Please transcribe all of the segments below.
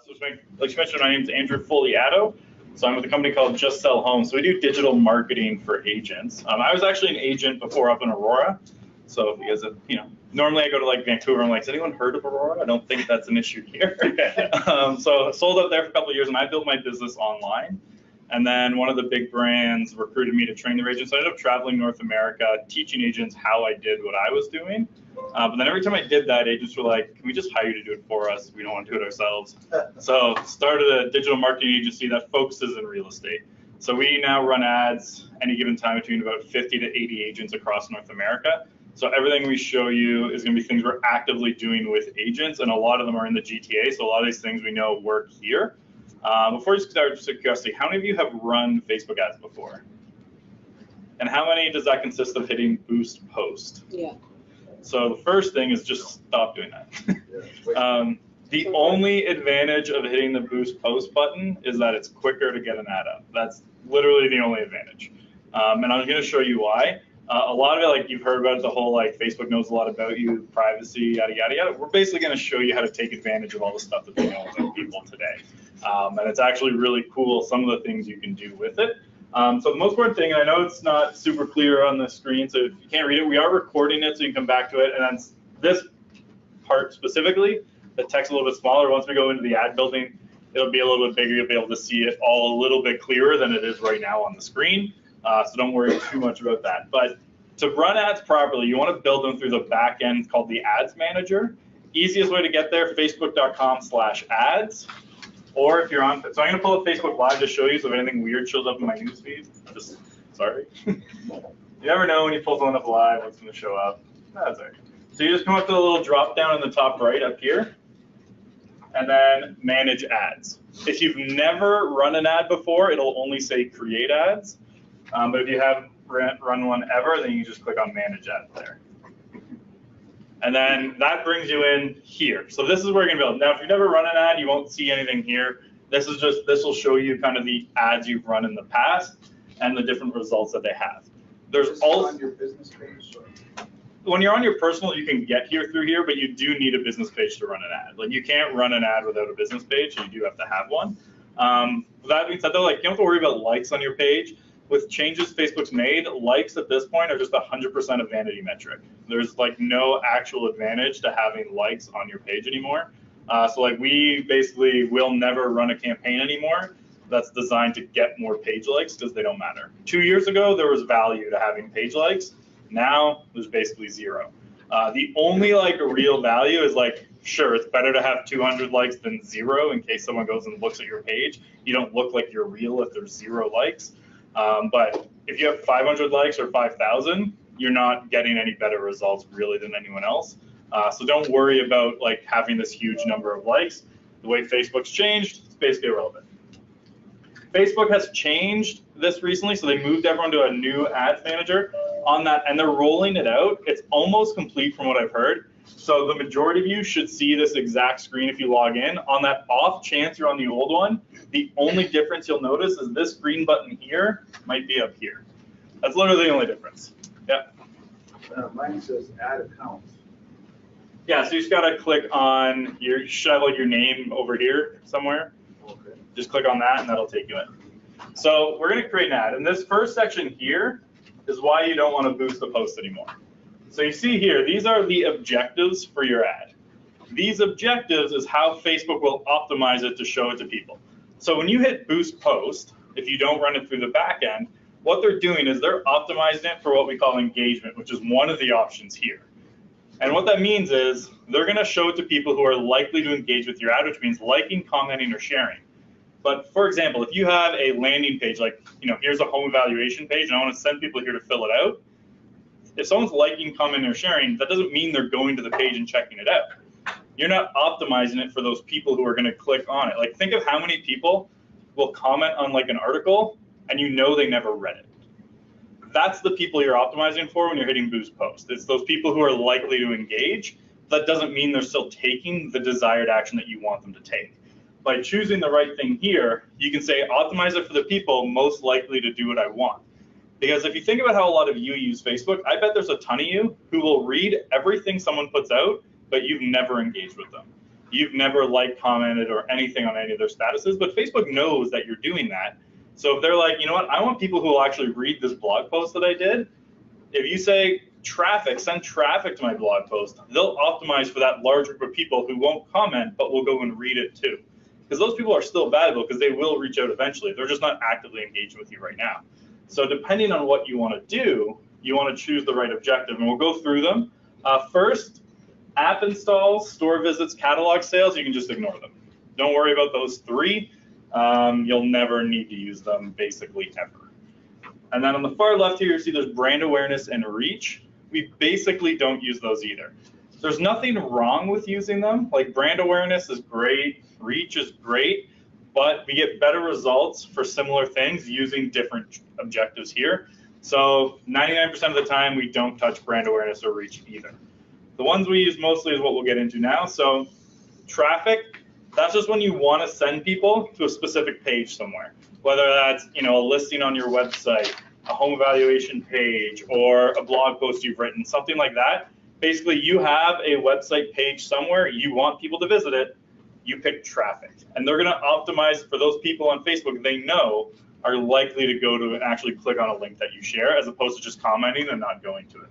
So like you mentioned, my name's Andrew Foliato. So I'm with a company called Just Sell Homes. So we do digital marketing for agents. I was actually an agent before up in Aurora. So if you guys have, normally I go to like Vancouver. I'm like, has anyone heard of Aurora? I don't think that's an issue here. So I sold up there for a couple of years, and I built my business online. And then one of the big brands recruited me to train their agents. So I ended up traveling North America, teaching agents how I did what I was doing. But then every time I did that, agents were like, can we just hire you to do it for us? We don't want to do it ourselves. So started a digital marketing agency that focuses in real estate. So we now run ads any given time between about 50 to 80 agents across North America. So everything we show you is going to be things we're actively doing with agents, and a lot of them are in the GTA. So a lot of these things we know work here. Before you start, just a curiosity, how many of you have run Facebook ads before? And how many does that consist of hitting boost post? Yeah. So the first thing is just stop doing that. The only advantage of hitting the boost post button is that it's quicker to get an ad up. That's literally the only advantage. And I'm going to show you why. A lot of it, like you've heard about it, the whole like Facebook knows a lot about you, privacy, yada, yada, yada. We're basically going to show you how to take advantage of all the stuff that they know about people today. And it's actually really cool, some of the things you can do with it. So the most important thing, and I know it's not super clear on the screen, so if you can't read it, we are recording it so you can come back to it. And then this part specifically, the text a little bit smaller. Once we go into the ad building, it'll be a little bit bigger. You'll be able to see it all a little bit clearer than it is right now on the screen. So don't worry too much about that. But to run ads properly, you want to build them through the back end called the Ads Manager. Easiest way to get there, facebook.com/ads. Or if you're on, so I'm going to pull up Facebook Live to show you, so if anything weird shows up in my newsfeed, just, sorry. You never know when you pull something up live what's going to show up. That's all right. So you just come up to the little drop down in the top right up here, and then manage ads. If you've never run an ad before, it'll only say create ads. But if you haven't run one ever, then you just click on manage ads there. And then that brings you in here. So this is where you're gonna build. Now, if you've never run an ad, you won't see anything here. This will show you kind of the ads you've run in the past and the different results that they have. There's also on your business page. When you're on your personal, you can get here through here, but you do need a business page to run an ad. Like you can't run an ad without a business page, so you do have to have one. With that being said, though, like you don't have to worry about likes on your page. With changes Facebook's made, likes at this point are just 100% a vanity metric. There's like no actual advantage to having likes on your page anymore. So like we basically will never run a campaign anymore that's designed to get more page likes because they don't matter. 2 years ago, there was value to having page likes. Now there's basically zero. The only like real value is like, sure, it's better to have 200 likes than zero in case someone goes and looks at your page. You don't look like you're real if there's 0 likes. But if you have 500 likes or 5,000, you're not getting any better results really than anyone else. So don't worry about like having this huge number of likes. The way Facebook's changed, it's basically irrelevant. Facebook has changed this recently, so they moved everyone to a new ads manager on that, and they're rolling it out. It's almost complete from what I've heard. So the majority of you should see this exact screen if you log in. On that off chance you're on the old one, the only difference you'll notice is this green button here might be up here. That's literally the only difference. Yeah. Mine says add accounts. Yeah, so you just gotta click on you should have like your name over here somewhere. Okay. Just click on that and that'll take you in. So we're gonna create an ad. And this first section here is why you don't want to boost the post anymore. So you see here, these are the objectives for your ad. These objectives is how Facebook will optimize it to show it to people. So when you hit boost post, if you don't run it through the back end, what they're doing is they're optimizing it for what we call engagement, which is one of the options here. And what that means is they're going to show it to people who are likely to engage with your ad, which means liking, commenting, or sharing. But for example, if you have a landing page, like, here's a home evaluation page, and I want to send people here to fill it out, if someone's liking, commenting, or sharing, that doesn't mean they're going to the page and checking it out. You're not optimizing it for those people who are going to click on it. Like, think of how many people will comment on like an article and they never read it. That's the people you're optimizing for when you're hitting boost post. It's those people who are likely to engage. That doesn't mean they're still taking the desired action that you want them to take. By choosing the right thing here, you can say optimize it for the people most likely to do what I want. Because if you think about how a lot of you use Facebook, I bet there's a ton of you who will read everything someone puts out, but you've never engaged with them. you've never liked, commented, or anything on any of their statuses, but Facebook knows that you're doing that. So if they're like, you know what, I want people who will actually read this blog post that I did, if you say traffic, send traffic to my blog post, they'll optimize for that large group of people who won't comment, but will go and read it too. Because those people are still valuable because they will reach out eventually. They're just not actively engaged with you right now. So depending on what you want to do, you want to choose the right objective, and we'll go through them. First, app installs, store visits, catalog sales, you can just ignore them. Don't worry about those three. You'll never need to use them basically ever. And then on the far left here, you see there's brand awareness and reach. We basically don't use those either. There's nothing wrong with using them. Like brand awareness is great, reach is great, but we get better results for similar things using different objectives here. So 99% of the time, we don't touch brand awareness or reach either. The ones we use mostly is what we'll get into now. So traffic, that's just when you want to send people to a specific page somewhere, whether that's a listing on your website, a home evaluation page, or a blog post you've written, something like that. Basically, you have a website page somewhere, you want people to visit it, you pick traffic. And they're going to optimize for those people on Facebook they know are likely to go to and actually click on a link that you share, as opposed to just commenting and not going to it.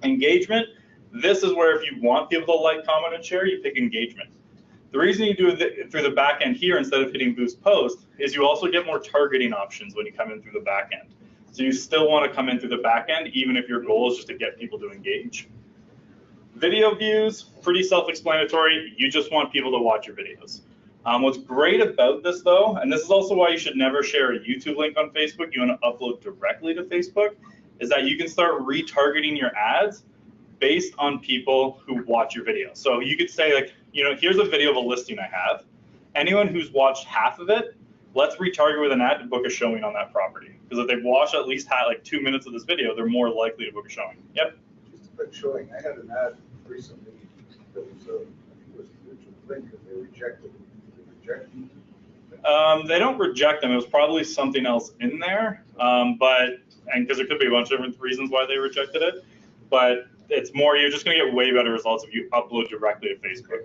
Engagement, this is where if you want people to like, comment, and share, you pick engagement. The reason you do it through the back end here instead of hitting boost post is you also get more targeting options when you come in through the back end. So you still want to come in through the back end, even if your goal is just to get people to engage. Video views, pretty self-explanatory. You just want people to watch your videos. What's great about this though, and this is also why you should never share a YouTube link on Facebook, you want to upload directly to Facebook, is that you can start retargeting your ads based on people who watch your video. So you could say like, here's a video of a listing I have. Anyone who's watched half of it, let's retarget with an ad to book a showing on that property. Because if they've watched at least 2 minutes of this video, they're more likely to book a showing. Yep. Just a quick showing. I had an ad recently that was, I think it was a YouTube link that they rejected. Did they reject it? They don't reject them. It was probably something else in there, because there could be a bunch of different reasons why they rejected it. But it's more, you're just going to get way better results if you upload directly to Facebook.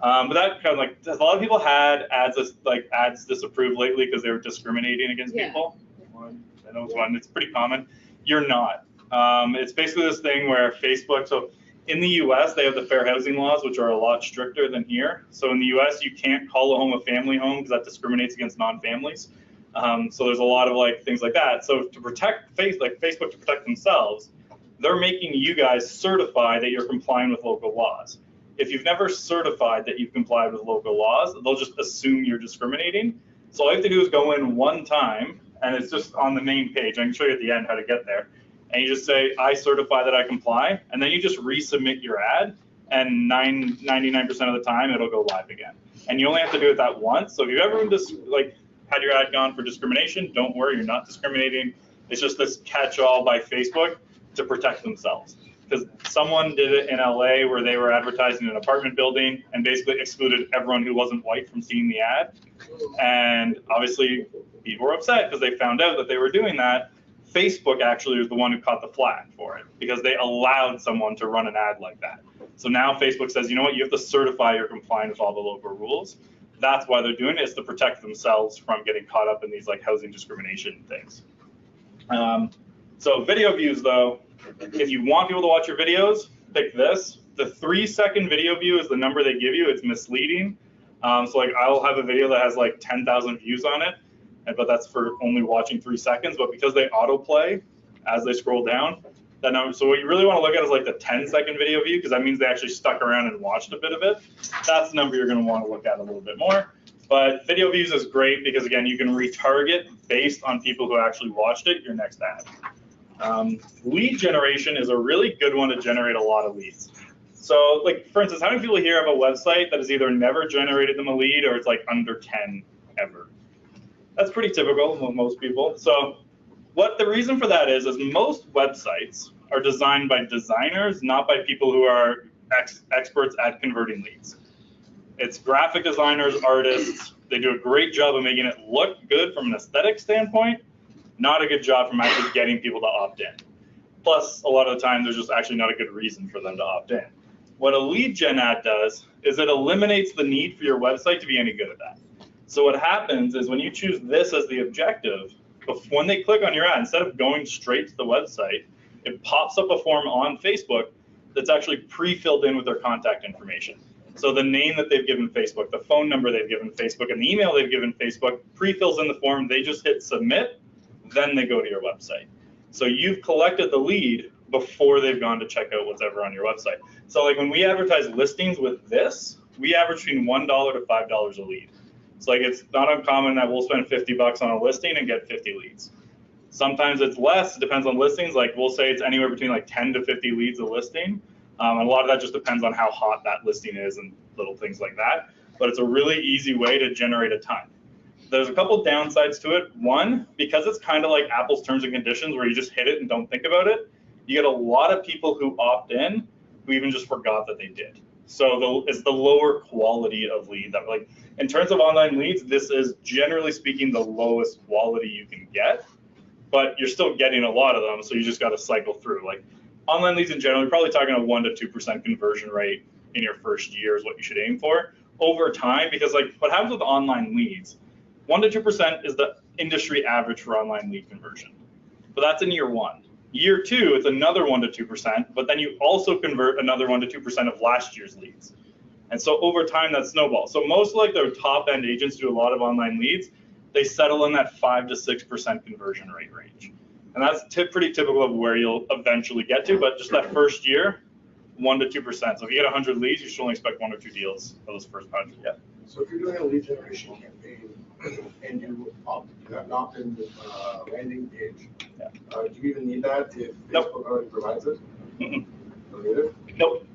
But that kind of a lot of people had ads disapproved lately because they were discriminating against people. I know it's one. It's pretty common. You're not. It's basically this thing where Facebook. So in the U.S. they have the fair housing laws, which are a lot stricter than here. So in the U.S. you can't call a home a family home because that discriminates against non-families. So there's a lot of things like that. So to protect Facebook to protect themselves, they're making you guys certify that you're complying with local laws. If you've never certified that you've complied with local laws, they'll just assume you're discriminating. So all you have to do is go in one time, and it's just on the main page. I can show you at the end how to get there. And you just say, I certify that I comply, and then you just resubmit your ad, and 99% of the time it'll go live again. And you only have to do it that once. So if you've ever had your ad gone for discrimination, don't worry, you're not discriminating. It's just this catch-all by Facebook to protect themselves. Because someone did it in LA where they were advertising an apartment building and basically excluded everyone who wasn't white from seeing the ad. And obviously people were upset because they found out that they were doing that. Facebook actually was the one who caught the flag for it because they allowed someone to run an ad like that. So now Facebook says, you know what, you have to certify you're complying with all the local rules. That's why they're doing it, is to protect themselves from getting caught up in these housing discrimination things. So video views though, if you want people to watch your videos, pick this. The 3-second video view is the number they give you. It's misleading. So I'll have a video that has 10,000 views on it, but that's for only watching 3 seconds. But because they autoplay as they scroll down, that number. So what you really want to look at is the 10-second video view, because that means they actually stuck around and watched a bit of it. That's the number you're going to want to look at a little bit more. But video views is great because again, you can retarget based on people who actually watched it, your next ad. Lead generation is a really good one to generate a lot of leads. So for instance, how many people here have a website that has either never generated them a lead or it's under 10 ever? That's pretty typical with most people. So what the reason for that is most websites are designed by designers, not by people who are experts at converting leads. It's graphic designers, artists. They do a great job of making it look good from an aesthetic standpoint, not a good job from actually getting people to opt in. Plus, a lot of the time, there's just actually not a good reason for them to opt in. What a lead gen ad does is it eliminates the need for your website to be any good at that. So what happens is when you choose this as the objective, when they click on your ad, instead of going straight to the website, it pops up a form on Facebook that's actually pre-filled in with their contact information. So the name that they've given Facebook, the phone number they've given Facebook, and the email they've given Facebook pre-fills in the form. They just hit submit, then they go to your website. So you've collected the lead before they've gone to check out what's ever on your website. So like when we advertise listings with this, we average between $1 to $5 a lead. So like it's not uncommon that we'll spend $50 on a listing and get 50 leads. Sometimes it's less, it depends on listings. Like we'll say it's anywhere between like 10 to 50 leads a listing. And a lot of that just depends on how hot that listing is and little things like that. But it's a really easy way to generate a ton. There's a couple downsides to it. One, because it's kind of like Apple's terms and conditions where you just hit it and don't think about it, you get a lot of people who opt in who even just forgot that they did. So it's the lower quality of lead. That like in terms of online leads, this is generally speaking the lowest quality you can get, but you're still getting a lot of them. So you just got to cycle through. Like online leads in general, you're probably talking a 1 to 2% conversion rate in your first year is what you should aim for. Over time, because like what happens with online leads, 1 to 2% is the industry average for online lead conversion. But that's in year 1. Year 2, it's another 1 to 2%, but then you also convert another 1 to 2% of last year's leads. And so over time, that snowballs. So most like the top end agents do a lot of online leads. They settle in that 5 to 6% conversion rate range. And that's pretty typical of where you'll eventually get to, but just that first year, 1 to 2%. So if you get 100 leads, you should only expect 1 or 2 deals for those first 100. Yeah. So if you're doing a lead generation campaign and you have an opt-in landing page, yeah. Do you even need that if Facebook already provides it? Mm-mm. Don't need it? Nope.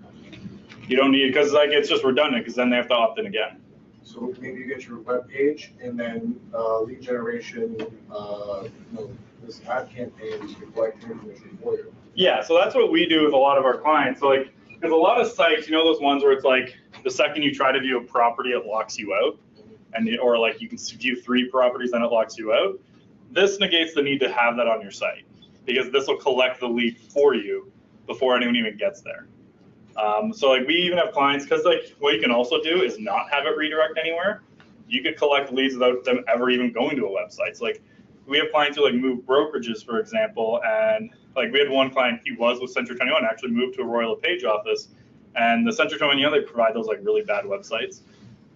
You don't need it because like it's just redundant because then they have to opt in again. So maybe you get your web page and then lead generation, this ad campaign is collecting information for you. Yeah, so that's what we do with a lot of our clients. So like there's a lot of sites, you know, those ones where it's like the second you try to view a property, it locks you out. Or like you can view 3 properties, then it locks you out. This negates the need to have that on your site because this will collect the lead for you before anyone even gets there. So like we even have clients, because like what you can also do is not have it redirect anywhere. You could collect leads without them ever even going to a website. So like we have clients who like move brokerages, for example, and like we had one client, he was with Century 21, actually moved to a Royal LePage office, and the Century 21, they provide those like really bad websites.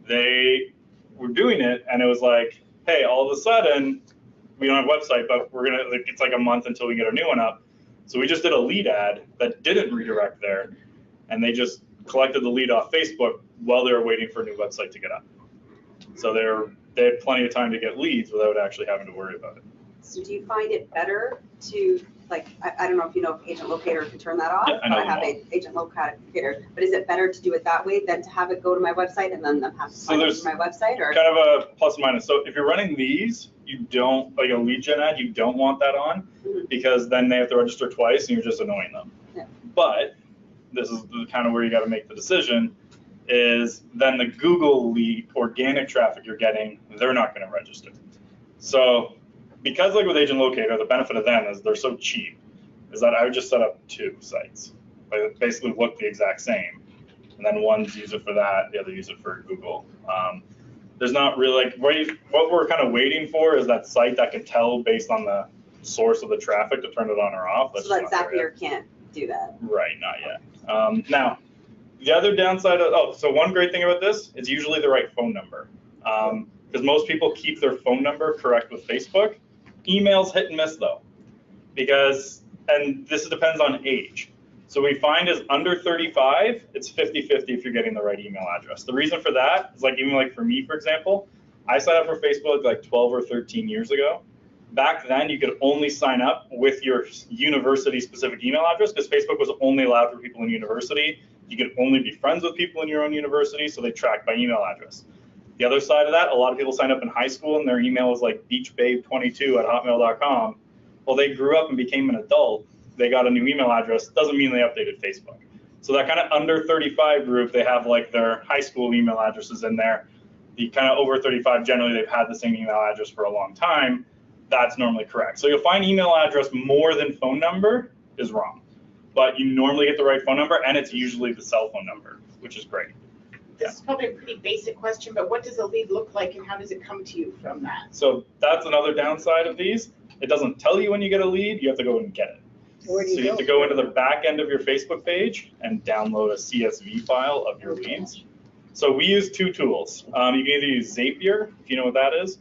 They were doing it, and it was like, hey, all of a sudden, we don't have a website, but we're gonna, like, it's like a month until we get our new one up. So we just did a lead ad that didn't redirect there, and they just collected the lead off Facebook while they were waiting for a new website to get up. So they had plenty of time to get leads without actually having to worry about it. So do you find it better to, like, I don't know if you know if Agent Locator can turn that off, Yeah, but I have Agent Locator, but is it better to do it that way than to have it go to my website and then them have to sign up to my website? Or kind of a plus and minus. So if you're running these, you don't, like a lead gen ad, you don't want that on because then they have to register twice and you're just annoying them. Yeah. But this is the kind of where you got to make the decision is then the Google lead organic traffic you're getting, they're not going to register. So because like with Agent Locator, the benefit of them is they're so cheap, is that I would just set up 2 sites. They basically look the exact same. And then one's use it for that, the other use it for Google. There's not really like, what we're kind of waiting for is that site that can tell based on the source of the traffic to turn it on or off. so that Zapier can't do that? Right, not yet. Now, the other downside of, so one great thing about this is usually the right phone number. Because most people keep their phone number correct with Facebook. Email's hit and miss though, and this depends on age. So we find is under 35, it's 50-50 if you're getting the right email address. The reason for that is like, even like for me, for example, I signed up for Facebook like 12 or 13 years ago. Back then, you could only sign up with your university specific email address because Facebook was only allowed for people in university. You could only be friends with people in your own university, so they tracked by email address. The other side of that, a lot of people signed up in high school and their email was like beachbabe22@hotmail.com. Well, they grew up and became an adult. They got a new email address. Doesn't mean they updated Facebook. So that kind of under 35 group, they have like their high school email addresses in there. The kind of over 35, generally they've had the same email address for a long time. That's normally correct. So you'll find email address more than phone number is wrong. but you normally get the right phone number, and it's usually the cell phone number, which is great. This is probably a pretty basic question, but what does a lead look like and how does it come to you from that? So that's another downside of these. It doesn't tell you when you get a lead, you have to go and get it. Where do So you you have to go into the back end of your Facebook page and download a CSV file of your leads. So we use two tools. You can either use Zapier, if you know what that is,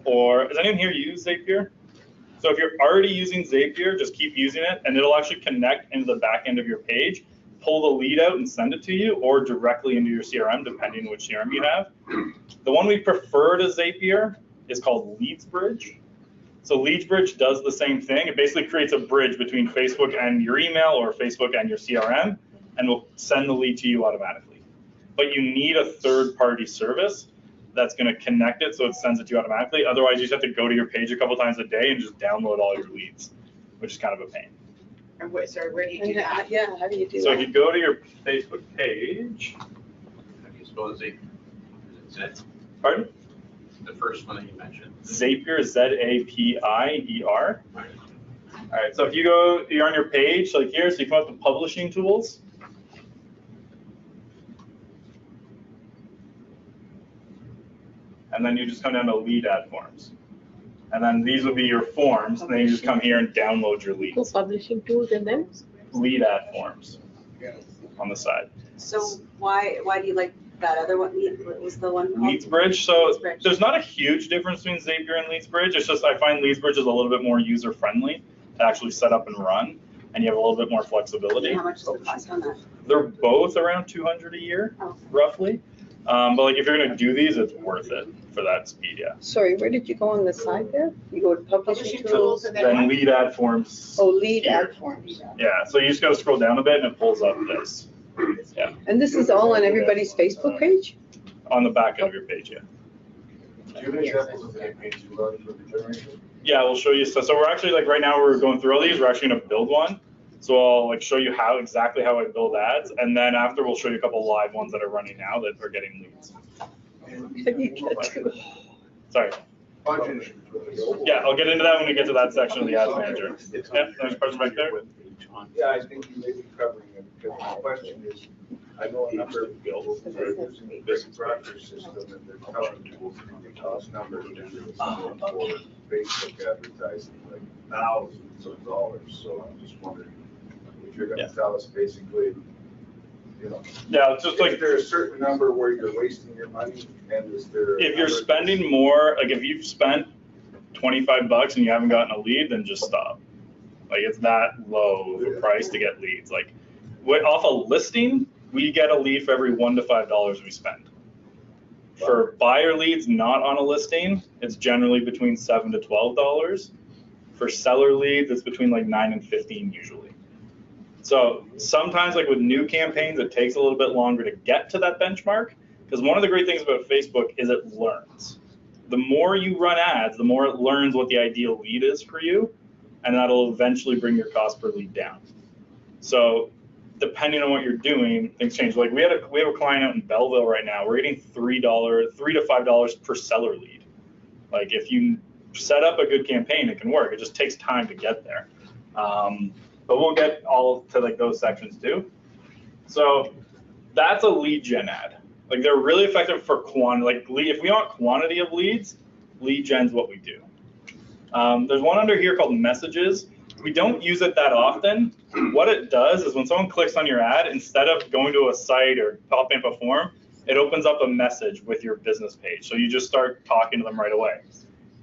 or does anyone here use Zapier? So if you're already using Zapier, just keep using it, and it'll actually connect into the back end of your page, pull the lead out and send it to you, or directly into your CRM, depending on which CRM you have. The one we prefer to Zapier is called LeadsBridge. So LeadsBridge does the same thing. It basically creates a bridge between Facebook and your email, or Facebook and your CRM, and will send the lead to you automatically. But you need a third-party service that's going to connect it so it sends it to you automatically. Otherwise, you just have to go to your page a couple times a day and just download all your leads, which is kind of a pain. And sorry, where do you do that? Yeah, how do you do So that? if you go to your Facebook page, How do you spell Zapier? Is it pardon? the first one that you mentioned? Zapier, Z-A-P-I-E-R. All right, so if you go, you're on your page, like here, so you come up to publishing tools. And then you just come down to lead ad forms. And then these will be your forms, and then you just come here and download your Go leads. publishing tools and then? Lead ad forms on the side. So why do you like that other one? What was the one called? LeadsBridge, so LeadsBridge. there's not a huge difference between Zapier and LeadsBridge. It's just I find LeadsBridge is a little bit more user-friendly to actually set up and run, and you have a little bit more flexibility. And how much does it cost on that? They're both around $200 a year, Oh. roughly. But like if you're gonna do these, it's worth it for that speed, yeah. Sorry, where did you go on the side there? You go to publishing Publishing tools? tools and then Then what? lead ad forms. Oh, lead here. ad forms. Yeah, so you just gotta scroll down a bit and it pulls up this. Yeah, And this is all on everybody's Facebook page? on the back end of your page, yeah. Do you have examples of campaigns you run for the generation? Yeah, we'll show you. So we're actually like right now we're going through all these. We're actually gonna build one. So I'll like show you exactly how I build ads, and then after we'll show you a couple live ones that are running now that are getting leads. How do you get to? Sorry. Budget. Yeah, I'll get into that when we get to that section of the ads manager. Yeah, there's a person back there. Yeah, I think you may be covering it, because the question is, I know a number of people who are using the basic Proctor system, and they're telling people the cost numbers for Facebook advertising, like thousands of dollars, so I'm just wondering, if you're gonna tell us basically, you know, Yeah, it's just like is there a certain number where you're wasting your money, and is there? if you're spending more, like if you've spent $25 and you haven't gotten a lead, then just stop. Like it's that low of a price to get leads. Like off a listing, we get a lead for every $1 to $5 we spend. For buyer leads not on a listing, it's generally between $7 to $12. For seller leads, it's between like 9 and 15 usually. So sometimes like with new campaigns, it takes a little bit longer to get to that benchmark, because one of the great things about Facebook is it learns. The more you run ads, the more it learns what the ideal lead is for you, and that'll eventually bring your cost per lead down. So depending on what you're doing, things change. Like we have a client out in Belleville right now. We're getting $3 to $5 per seller lead. Like if you set up a good campaign, it can work. It just takes time to get there. But we'll get all to like those sections too. So that's a lead gen ad. Like they're really effective for quantity. Like if we want quantity of leads, lead gen's what we do. There's one under here called messages. We don't use it that often. What it does is when someone clicks on your ad, instead of going to a site or popping up a form, it opens up a message with your business page. So you just start talking to them right away.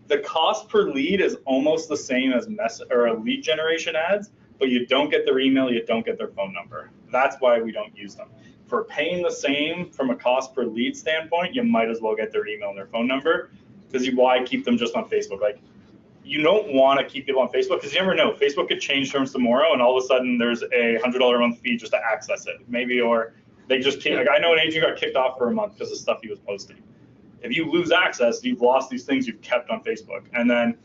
The cost per lead is almost the same as lead generation ads, but you don't get their email, you don't get their phone number. That's why we don't use them. For paying the same from a cost per lead standpoint, you might as well get their email and their phone number, because why keep them just on Facebook? Like, you don't want to keep people on Facebook because you never know. Facebook could change terms tomorrow, and all of a sudden there's a $100 a month fee just to access it, maybe, or they just can't. Like I know an agent got kicked off for a month because of stuff he was posting. If you lose access, you've lost these things you've kept on Facebook, and then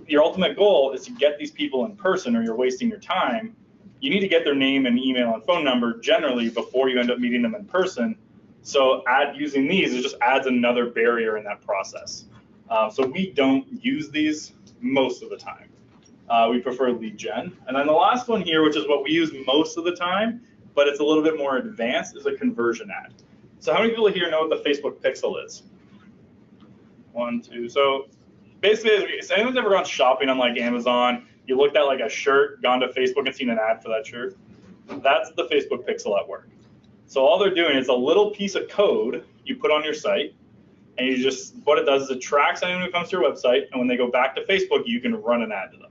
your ultimate goal is to get these people in person, or you're wasting your time. You need to get their name and email and phone number generally before you end up meeting them in person. So using these, it just adds another barrier in that process. So we don't use these most of the time. We prefer lead gen. And then the last one here, which is what we use most of the time, but it's a little bit more advanced, is a conversion ad. So how many people here know what the Facebook Pixel is? 1, 2. So basically, if anyone's ever gone shopping on like Amazon, you looked at like a shirt, gone to Facebook and seen an ad for that shirt, that's the Facebook Pixel at work. So all they're doing is a little piece of code you put on your site, and you just, what it does is it tracks anyone who comes to your website, and when they go back to Facebook, you can run an ad to them.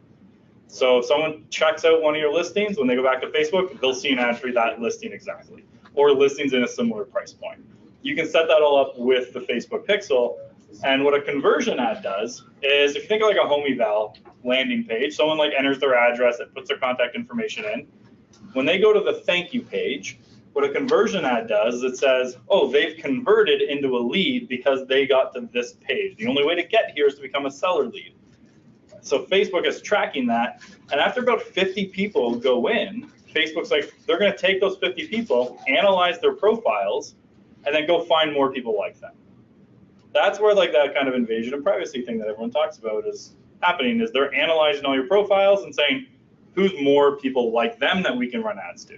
So if someone checks out one of your listings, when they go back to Facebook, they'll see an ad for that listing exactly, or listings in a similar price point. You can set that all up with the Facebook Pixel, and what a conversion ad does is, if you think of like a home eval landing page, someone like enters their address, it puts their contact information in. When they go to the thank you page, what a conversion ad does is it says, oh, they've converted into a lead because they got to this page. The only way to get here is to become a seller lead. So Facebook is tracking that, and after about 50 people go in, Facebook's like, they're going to take those 50 people, analyze their profiles, and then go find more people like them. That's where like that kind of invasion of privacy thing that everyone talks about is happening, is they're analyzing all your profiles and saying, who's more people like them that we can run ads to?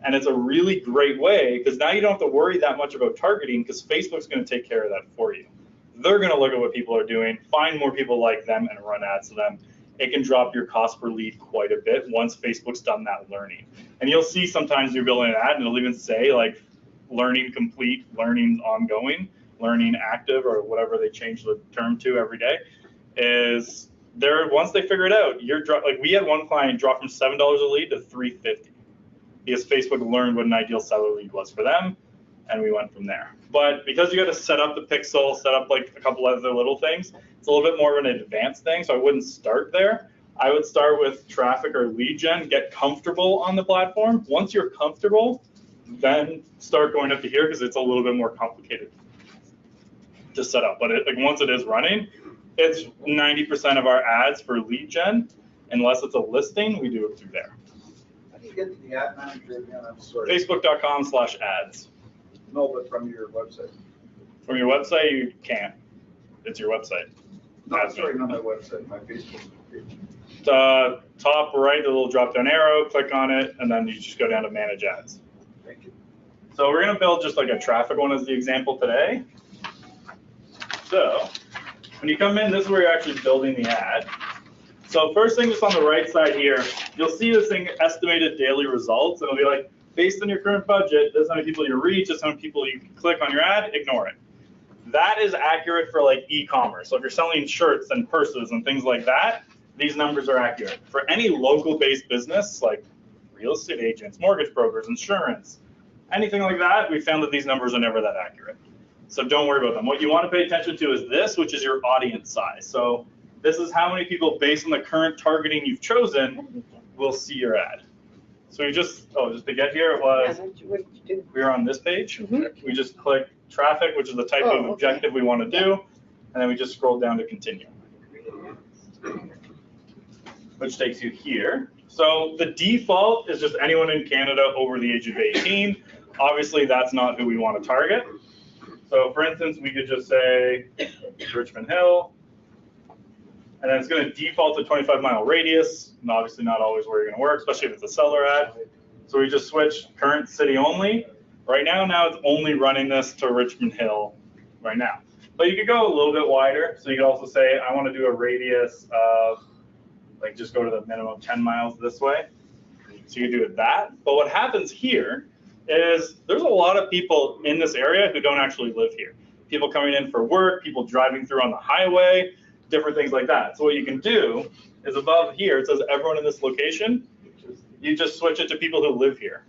And it's a really great way, because now you don't have to worry that much about targeting, because Facebook's going to take care of that for you. They're going to look at what people are doing, find more people like them, and run ads to them. It can drop your cost per lead quite a bit once Facebook's done that learning. And you'll see sometimes you're building an ad, and it'll even say like learning complete, learning ongoing, learning active, or whatever they change the term to every day. Is there, once they figure it out, like we had one client drop from $7 a lead to $3.50. Because Facebook learned what an ideal seller lead was for them, and we went from there. But because you got to set up the pixel, set up like a couple other little things, it's a little bit more of an advanced thing, so I wouldn't start there. I would start with traffic or lead gen, get comfortable on the platform. Once you're comfortable, then start going up to here, because it's a little bit more complicated to set up. But like once it is running, it's 90% of our ads for lead gen. Unless it's a listing, we do it through there. How do you get to the ad manager again? I'm sorry. Facebook.com/ads. No, but from your website. From your website, you can't. It's your website. No, sorry, not my website, my Facebook page. The top right, the little drop-down arrow, click on it, and then you just go down to manage ads. Thank you. So we're going to build just like a traffic one as the example today. So when you come in, this is where you're actually building the ad. So first thing, just on the right side here, you'll see this thing, estimated daily results, and it'll be like, based on your current budget, this is how many people you reach, this is how many people you click on your ad, ignore it. That is accurate for like e-commerce. So if you're selling shirts and purses and things like that, these numbers are accurate. For any local-based business, like real estate agents, mortgage brokers, insurance, anything like that, we found that these numbers are never that accurate. So don't worry about them. What you want to pay attention to is this, which is your audience size. So this is how many people, based on the current targeting you've chosen, will see your ad. So we just to get here, it was, we were on this page. Mhm. We just click traffic, which is the type of objective we want to do, and then we just scroll down to continue, which takes you here. So the default is just anyone in Canada over the age of 18. Obviously, that's not who we want to target. So for instance, we could just say Richmond Hill, and then it's going to default to 25-mile radius, and obviously not always where you're going to work, especially if it's a seller ad. So we just switch current city only. Right now it's only running this to Richmond Hill right now. But you could go a little bit wider. So you could also say, I want to do a radius of, like, just go to the minimum 10 miles this way. So you do it that. But what happens here is there's a lot of people in this area who don't actually live here. People coming in for work, people driving through on the highway, different things like that. So what you can do is above here, it says everyone in this location. You just switch it to people who live here.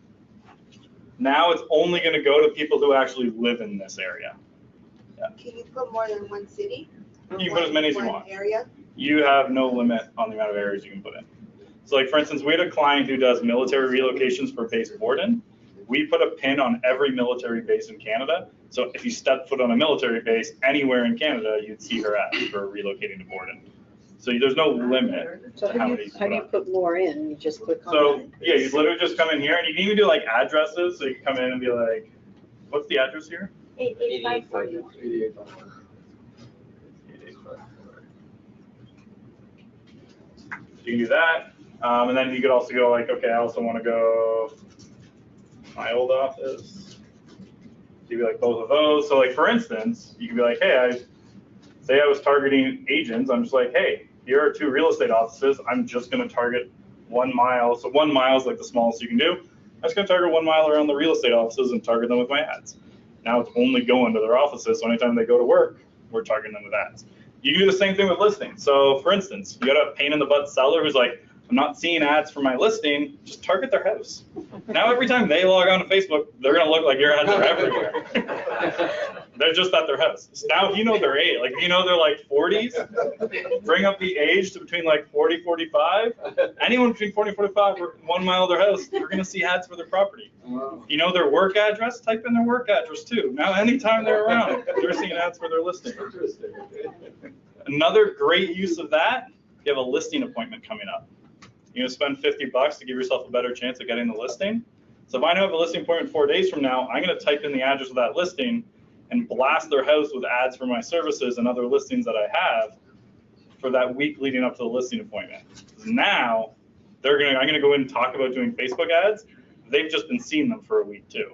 Now it's only going to go to people who actually live in this area. Yeah. Can you put more than one city? You can put as many as you One want. area? You have no limit on the amount of areas you can put in. So like for instance, we had a client who does military relocations for base Borden. We put a pin on every military base in Canada. So if you step foot on a military base anywhere in Canada, you'd see her ad for relocating to Borden. So there's no limit So to how many how do you put more in? You just click on So it? yeah, you literally just come in here, and you can even do like addresses. So you can come in and be like, what's the address here? 8854. You can do that. And then you could also go like, okay, I also want to go my old office. So you be like both of those. So like, for instance, you could be like, hey, say I was targeting agents. I'm just like, hey, here are 2 real estate offices. I'm just going to target 1 mile. So 1 mile is like the smallest you can do. I'm just going to target 1 mile around the real estate offices and target them with my ads. Now it's only going to their offices. So anytime they go to work, we're targeting them with ads. You can do the same thing with listings. So for instance, you got a pain in the butt seller who's like, I'm not seeing ads for my listing, just target their house. Now every time they log on to Facebook, they're gonna look like your ads are everywhere. They're just at their house. So now if you know their age, like if you know they're like 40s, bring up the age to between like 40, 45. Anyone between 40 and 45, or 1 mile of their house, you're gonna see ads for their property. If you know their work address, type in their work address too. Now anytime they're around, they're seeing ads for their listing. Another great use of that, you have a listing appointment coming up. You're gonna spend $50 to give yourself a better chance of getting the listing. So if I know I have a listing appointment 4 days from now, I'm gonna type in the address of that listing and blast their house with ads for my services and other listings that I have for that week leading up to the listing appointment. Now, I'm gonna go in and talk about doing Facebook ads. They've just been seeing them for a week too.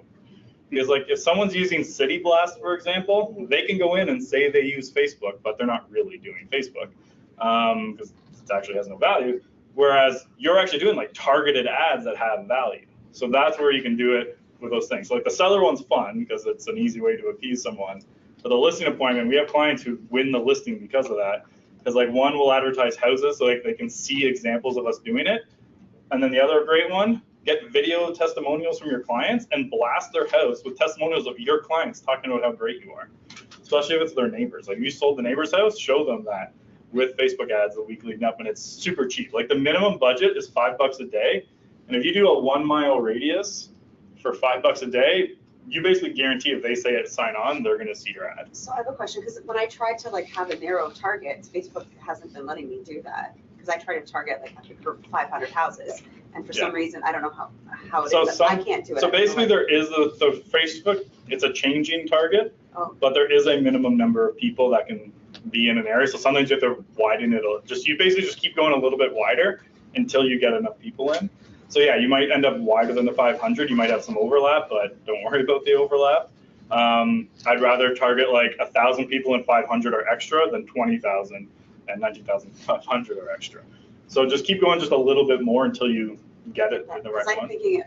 Because like if someone's using City Blast, for example, they can go in and say they use Facebook, but they're not really doing Facebook because it actually has no value. Whereas you're actually doing like targeted ads that have value. So that's where you can do it with those things. So like the seller one's fun because it's an easy way to appease someone. For the listing appointment, we have clients who win the listing because of that. Because like one will advertise houses so like they can see examples of us doing it. And then the other great one, get video testimonials from your clients and blast their house with testimonials of your clients talking about how great you are. Especially if it's their neighbors. Like you sold the neighbor's house, show them that with Facebook ads the week leading up, and it's super cheap. Like the minimum budget is $5 a day. And if you do a 1 mile radius for $5 a day, you basically guarantee if they say it, sign on, they're gonna see your ad. So I have a question, because when I tried to like have a narrow target, Facebook hasn't been letting me do that. Because I try to target like for 500 houses, and for some reason, I don't know how it is, I can't do it. So basically there is the Facebook, it's a changing target, but there is a minimum number of people that can be in an area. So sometimes you have to widen it, you basically just keep going a little bit wider until you get enough people in. So yeah, you might end up wider than the 500. You might have some overlap, but don't worry about the overlap. I'd rather target like 1,000 people and 500 are extra than 20,000 and 19,500 are extra. So just keep going just a little bit more until you get it in the right one. I'm thinking,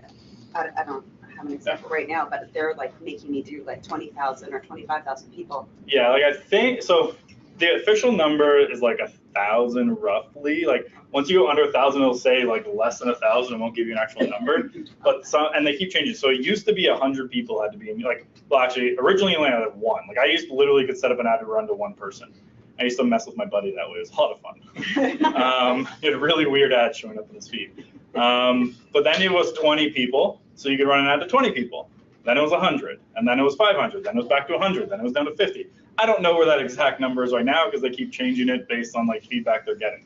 I don't have an example right now, but they're like making me do like 20,000 or 25,000 people. Yeah, like I think, so the official number is like 1,000 roughly. Like once you go under 1,000, it'll say like less than 1,000. It won't give you an actual number. But some, and they keep changing. So it used to be 100 people had to be in, like, well, actually, originally you only had one. Like I used to literally could set up an ad to run to one person. I used to mess with my buddy that way. It was a lot of fun. He had a really weird ad showing up in his feed. But then it was 20 people. So you could run an ad to 20 people. Then it was 100. And then it was 500. Then it was back to 100. Then it was down to 50. I don't know where that exact number is right now because they keep changing it based on like feedback they're getting.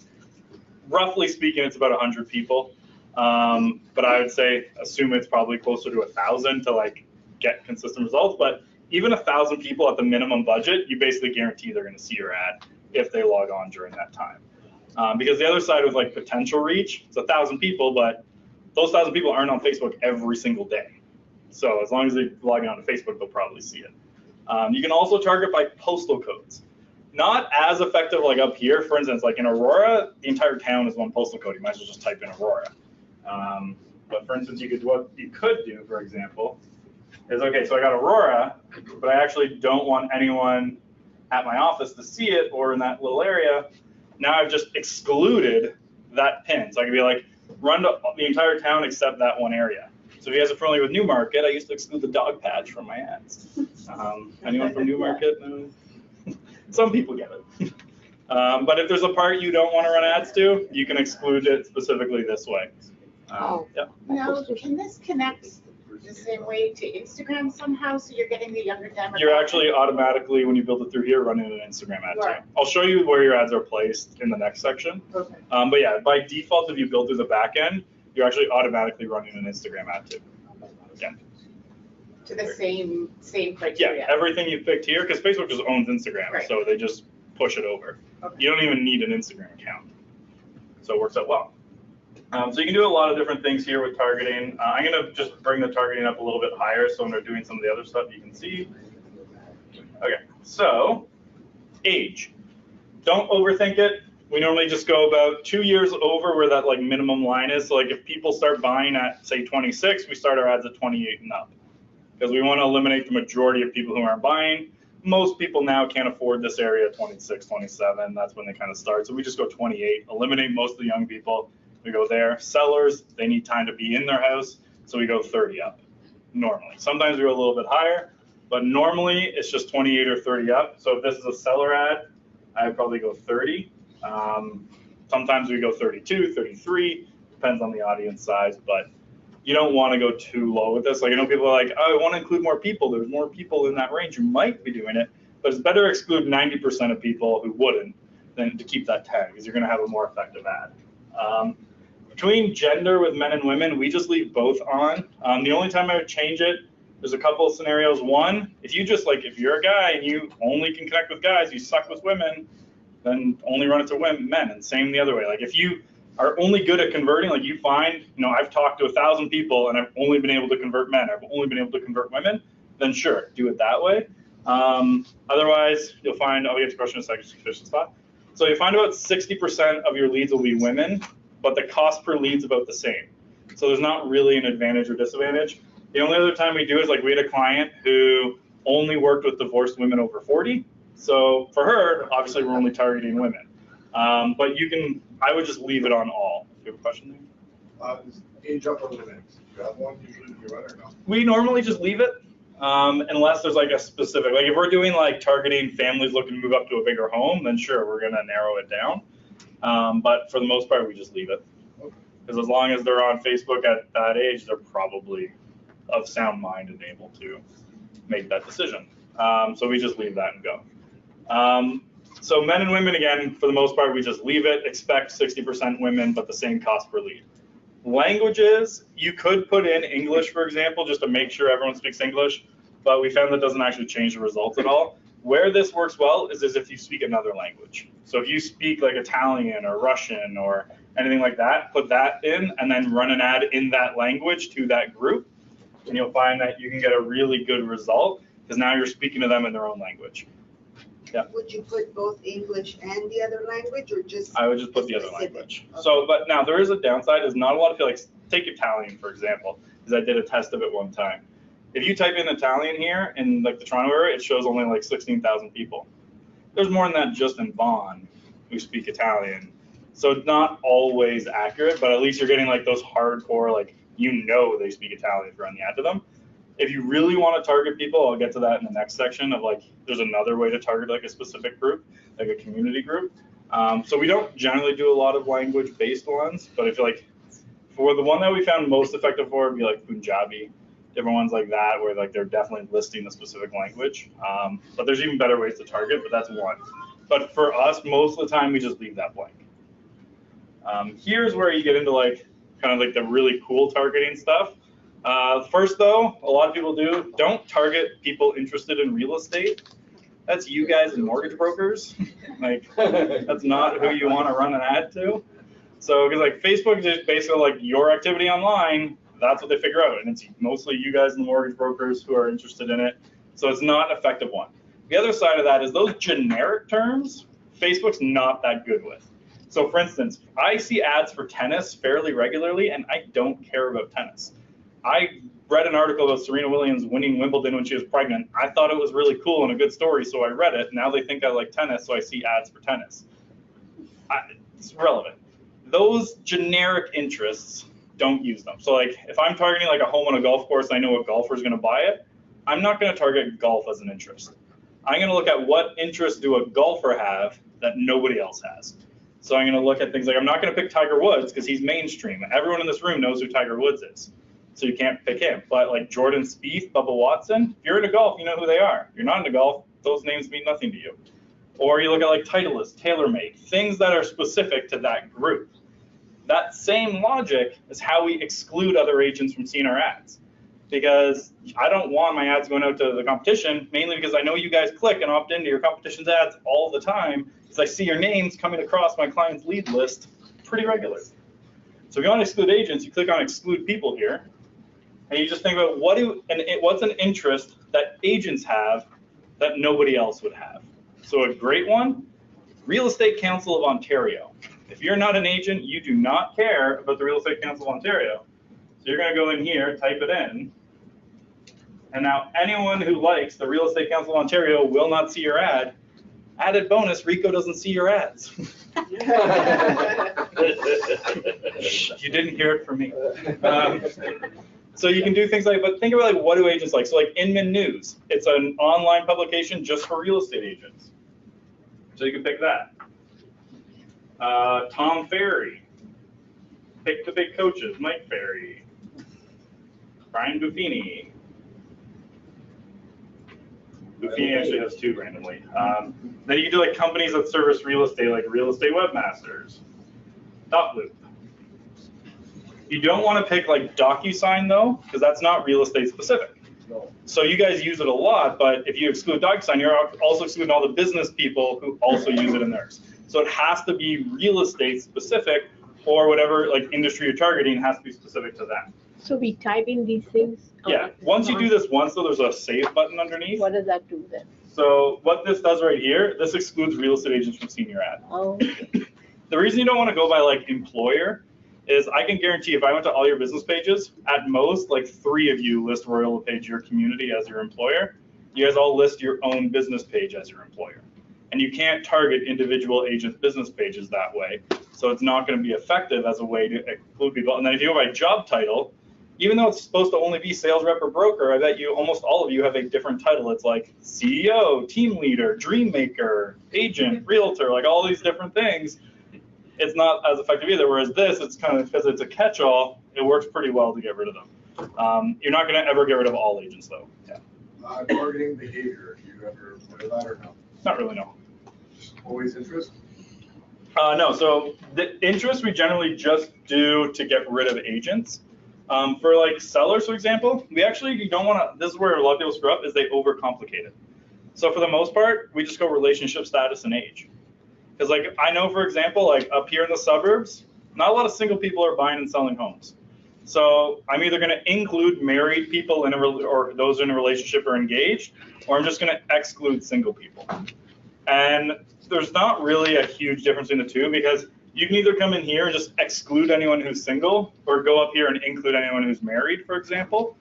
Roughly speaking, it's about 100 people. But I would say, assume it's probably closer to 1,000 to like get consistent results. But even 1,000 people at the minimum budget, you basically guarantee they're going to see your ad if they log on during that time. Because the other side with like potential reach, it's 1,000 people, but those 1,000 people aren't on Facebook every single day. So as long as they log on to Facebook, they'll probably see it. You can also target by postal codes. Not as effective like up here. For instance, like in Aurora, the entire town is one postal code. You might as well just type in Aurora. But for instance, what you could do, for example, is, okay, so I got Aurora, but I actually don't want anyone at my office to see it or in that little area. Now I've just excluded that pin. So I could be like, run to the entire town except that one area. So if you guys are familiar with Newmarket, I used to exclude the dog patch from my ads. Anyone from Newmarket? No? Some people get it. But if there's a part you don't want to run ads to, you can exclude it specifically this way. Yep. Now, can this connect the same way to Instagram somehow, so you're getting the younger demographic? You're actually automatically, when you build it through here, running an Instagram ad Right. too. I'll show you where your ads are placed in the next section. Okay. But yeah, by default, if you build through the back end, you're actually automatically running an Instagram ad too. Yeah. To the same criteria? Yeah, everything you picked here, because Facebook just owns Instagram, Right. so they just push it over. Okay. You don't even need an Instagram account. So it works out well. So you can do a lot of different things here with targeting. I'm going to just bring the targeting up a little bit higher so when we're doing some of the other stuff you can see. Okay, so age. Don't overthink it. We normally just go about 2 years over where that like minimum line is. So like if people start buying at say 26, we start our ads at 28 and up. Because we want to eliminate the majority of people who aren't buying. Most people now can't afford this area at 26, 27. That's when they kind of start. So we just go 28, eliminate most of the young people. We go there. Sellers, they need time to be in their house. So we go 30 up normally. Sometimes we go a little bit higher, but normally it's just 28 or 30 up. So if this is a seller ad, I'd probably go 30. Sometimes we go 32, 33, depends on the audience size, but you don't want to go too low with this. Like I know people are like, oh, I want to include more people. There's more people in that range who might be doing it, but it's better to exclude 90% of people who wouldn't than to keep that 10 because you're going to have a more effective ad. Between gender with men and women, we just leave both on. The only time I would change it, there's a couple of scenarios. One, if you just like, if you're a guy and you only can connect with guys, you suck with women, then only run it to men, and same the other way. Like if you are only good at converting, like you find, I've talked to 1,000 people and I've only been able to convert men, I've only been able to convert women, then sure, do it that way. Otherwise, you'll find, I'll get to the question in a second, sufficient spot. So you find about 60% of your leads will be women, but the cost per lead's about the same. So there's not really an advantage or disadvantage. The only other time we do is like we had a client who only worked with divorced women over 40. So for her, obviously we're only targeting women. But I would just leave it on all. Do you have a question there? Age up on women. Do you have one usually you run or no? We normally just leave it unless there's like a specific, like if we're doing like targeting families looking to move up to a bigger home, then sure, we're gonna narrow it down. But for the most part, we just leave it. Because as long as they're on Facebook at that age, they're probably of sound mind and able to make that decision. So we just leave that and go. So men and women, again, for the most part, we just leave it, expect 60% women, but the same cost per lead. Languages, you could put in English, for example, just to make sure everyone speaks English, but we found that doesn't actually change the results at all. Where this works well is if you speak another language. So if you speak like Italian or Russian or anything like that, put that in and then run an ad in that language to that group, and you'll find that you can get a really good result because now you're speaking to them in their own language. Yeah. Would you put both English and the other language or just? I would just put the other specific? language. Okay. So, but now there is a downside is not a lot of people, like take Italian, for example, because I did a test of it one time. If you type in Italian here in like the Toronto area, it shows only like 16,000 people. There's more than that just in Vaughan who speak Italian. So it's not always accurate, but at least you're getting like those hardcore, like, they speak Italian if you run the ad to them. If you really want to target people, I'll get to that in the next section of like, there's another way to target like a specific group, like a community group. So we don't generally do a lot of language-based ones, but if like, for the one that we found most effective for would be like Punjabi, different ones like that, where like they're definitely listing the specific language. But there's even better ways to target, but that's one. But for us, most of the time, we just leave that blank. Here's where you get into like, kind of like the really cool targeting stuff. First though, a lot of people don't target people interested in real estate. That's you guys and mortgage brokers. Like, that's not who you want to run an ad to. So, because like Facebook is just basically like your activity online, that's what they figure out. And it's mostly you guys and the mortgage brokers who are interested in it. So it's not an effective one. The other side of that is those generic terms, Facebook's not that good with. So for instance, I see ads for tennis fairly regularly, and I don't care about tennis. I read an article about Serena Williams winning Wimbledon when she was pregnant. I thought it was really cool and a good story, so I read it. Now they think I like tennis, so I see ads for tennis. It's relevant. Those generic interests, don't use them. So like if I'm targeting like a home on a golf course, I know a golfer is going to buy it. I'm not going to target golf as an interest. I'm going to look at what interests do a golfer have that nobody else has. So I'm going to look at things like, I'm not going to pick Tiger Woods because he's mainstream. Everyone in this room knows who Tiger Woods is. So you can't pick him. But like Jordan Spieth, Bubba Watson, if you're into golf, you know who they are. If you're not into golf, those names mean nothing to you. Or you look at like Titleist, TaylorMade, things that are specific to that group. That same logic is how we exclude other agents from seeing our ads. Because I don't want my ads going out to the competition, mainly because I know you guys click and opt into your competition's ads all the time, because I see your names coming across my client's lead list pretty regular. So if you want to exclude agents, you click on exclude people here, and you just think about what's an interest that agents have that nobody else would have. So a great one, Real Estate Council of Ontario. If you're not an agent, you do not care about the Real Estate Council of Ontario. So you're going to go in here, type it in, and now anyone who likes the Real Estate Council of Ontario will not see your ad. Added bonus, Rico doesn't see your ads. You didn't hear it from me. So you can do things like, but think about like, what do agents like? So like Inman News, it's an online publication just for real estate agents. So you can pick that. Tom Ferry, Pick the Big Coaches, Mike Ferry, Brian Buffini. Buffini actually has two randomly. Then you can do like companies that service real estate, like Real Estate Webmasters, Dotloop. You don't want to pick like DocuSign though, because that's not real estate specific. No. So you guys use it a lot, but if you exclude DocuSign, you're also excluding all the business people who also use it in theirs. So it has to be real estate specific, or whatever like industry you're targeting has to be specific to them. So we type in these things? Yeah, once you do this once, though, there's a save button underneath. What does that do then? So what this does right here, this excludes real estate agents from seeing your ad. Oh, The reason you don't want to go by like employer is I can guarantee if I went to all your business pages, at most like 3 of you list Royal LePage Your Community as your employer. You guys all list your own business page as your employer. And you can't target individual agents' business pages that way. So it's not going to be effective as a way to exclude people. And then if you go by job title, even though it's supposed to only be sales rep or broker, I bet you almost all of you have a different title. It's like CEO, team leader, dream maker, agent, realtor, like all these different things. It's not as effective either. Whereas this, it's kind of, because it's a catch-all, it works pretty well to get rid of them. You're not going to ever get rid of all agents though. Yeah. Targeting behavior, do you ever do that or no? Not really, no. Always interest? No, so the interest we generally just do to get rid of agents. For like sellers, for example, you don't want to, this is where a lot of people screw up, is they overcomplicate it. So for the most part, we just go relationship status and age. Because like I know, for example, like up here in the suburbs, not a lot of single people are buying and selling homes. So I'm either going to include married people in or those in a relationship or engaged, or I'm just going to exclude single people. And there's not really a huge difference in the two, because you can either come in here and just exclude anyone who's single, or go up here and include anyone who's married, for example.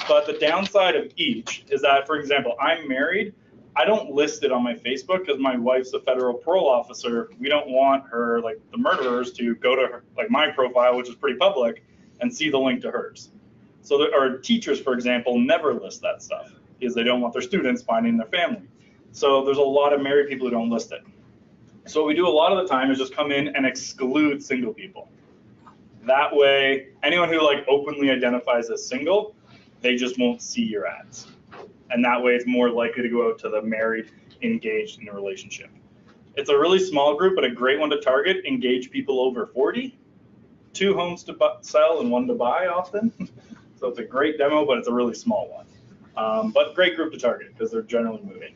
But the downside of each is that, for example, I'm married. I don't list it on my Facebook because my wife's a federal parole officer. We don't want her, like the murderers, to go to her, like my profile, which is pretty public, and see the link to hers. So our teachers, for example, never list that stuff because they don't want their students finding their family. So there's a lot of married people who don't list it. So what we do a lot of the time is just come in and exclude single people. That way, anyone who like openly identifies as single, they just won't see your ads. And that way it's more likely to go out to the married, engaged in a relationship. It's a really small group, but a great one to target, engage people over 40. 2 homes to sell and 1 to buy often. So it's a great demo, but it's a really small one. But great group to target because they're generally moving.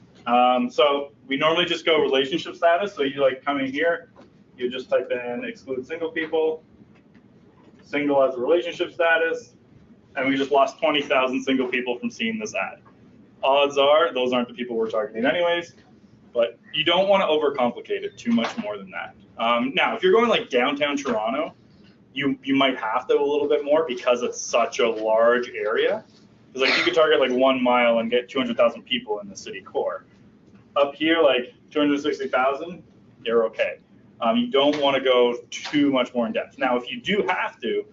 So we normally just go relationship status. So you like come in here, you just type in exclude single people, single as a relationship status, and we just lost 20,000 single people from seeing this ad. Odds are those aren't the people we're targeting anyways, but you don't want to overcomplicate it too much more than that. Now, if you're going like downtown Toronto, you might have to a little bit more because it's such a large area. Because like you could target like 1 mile and get 200,000 people in the city core. Up here, like 260,000, you're okay. You don't want to go too much more in depth. Now, if you do have to,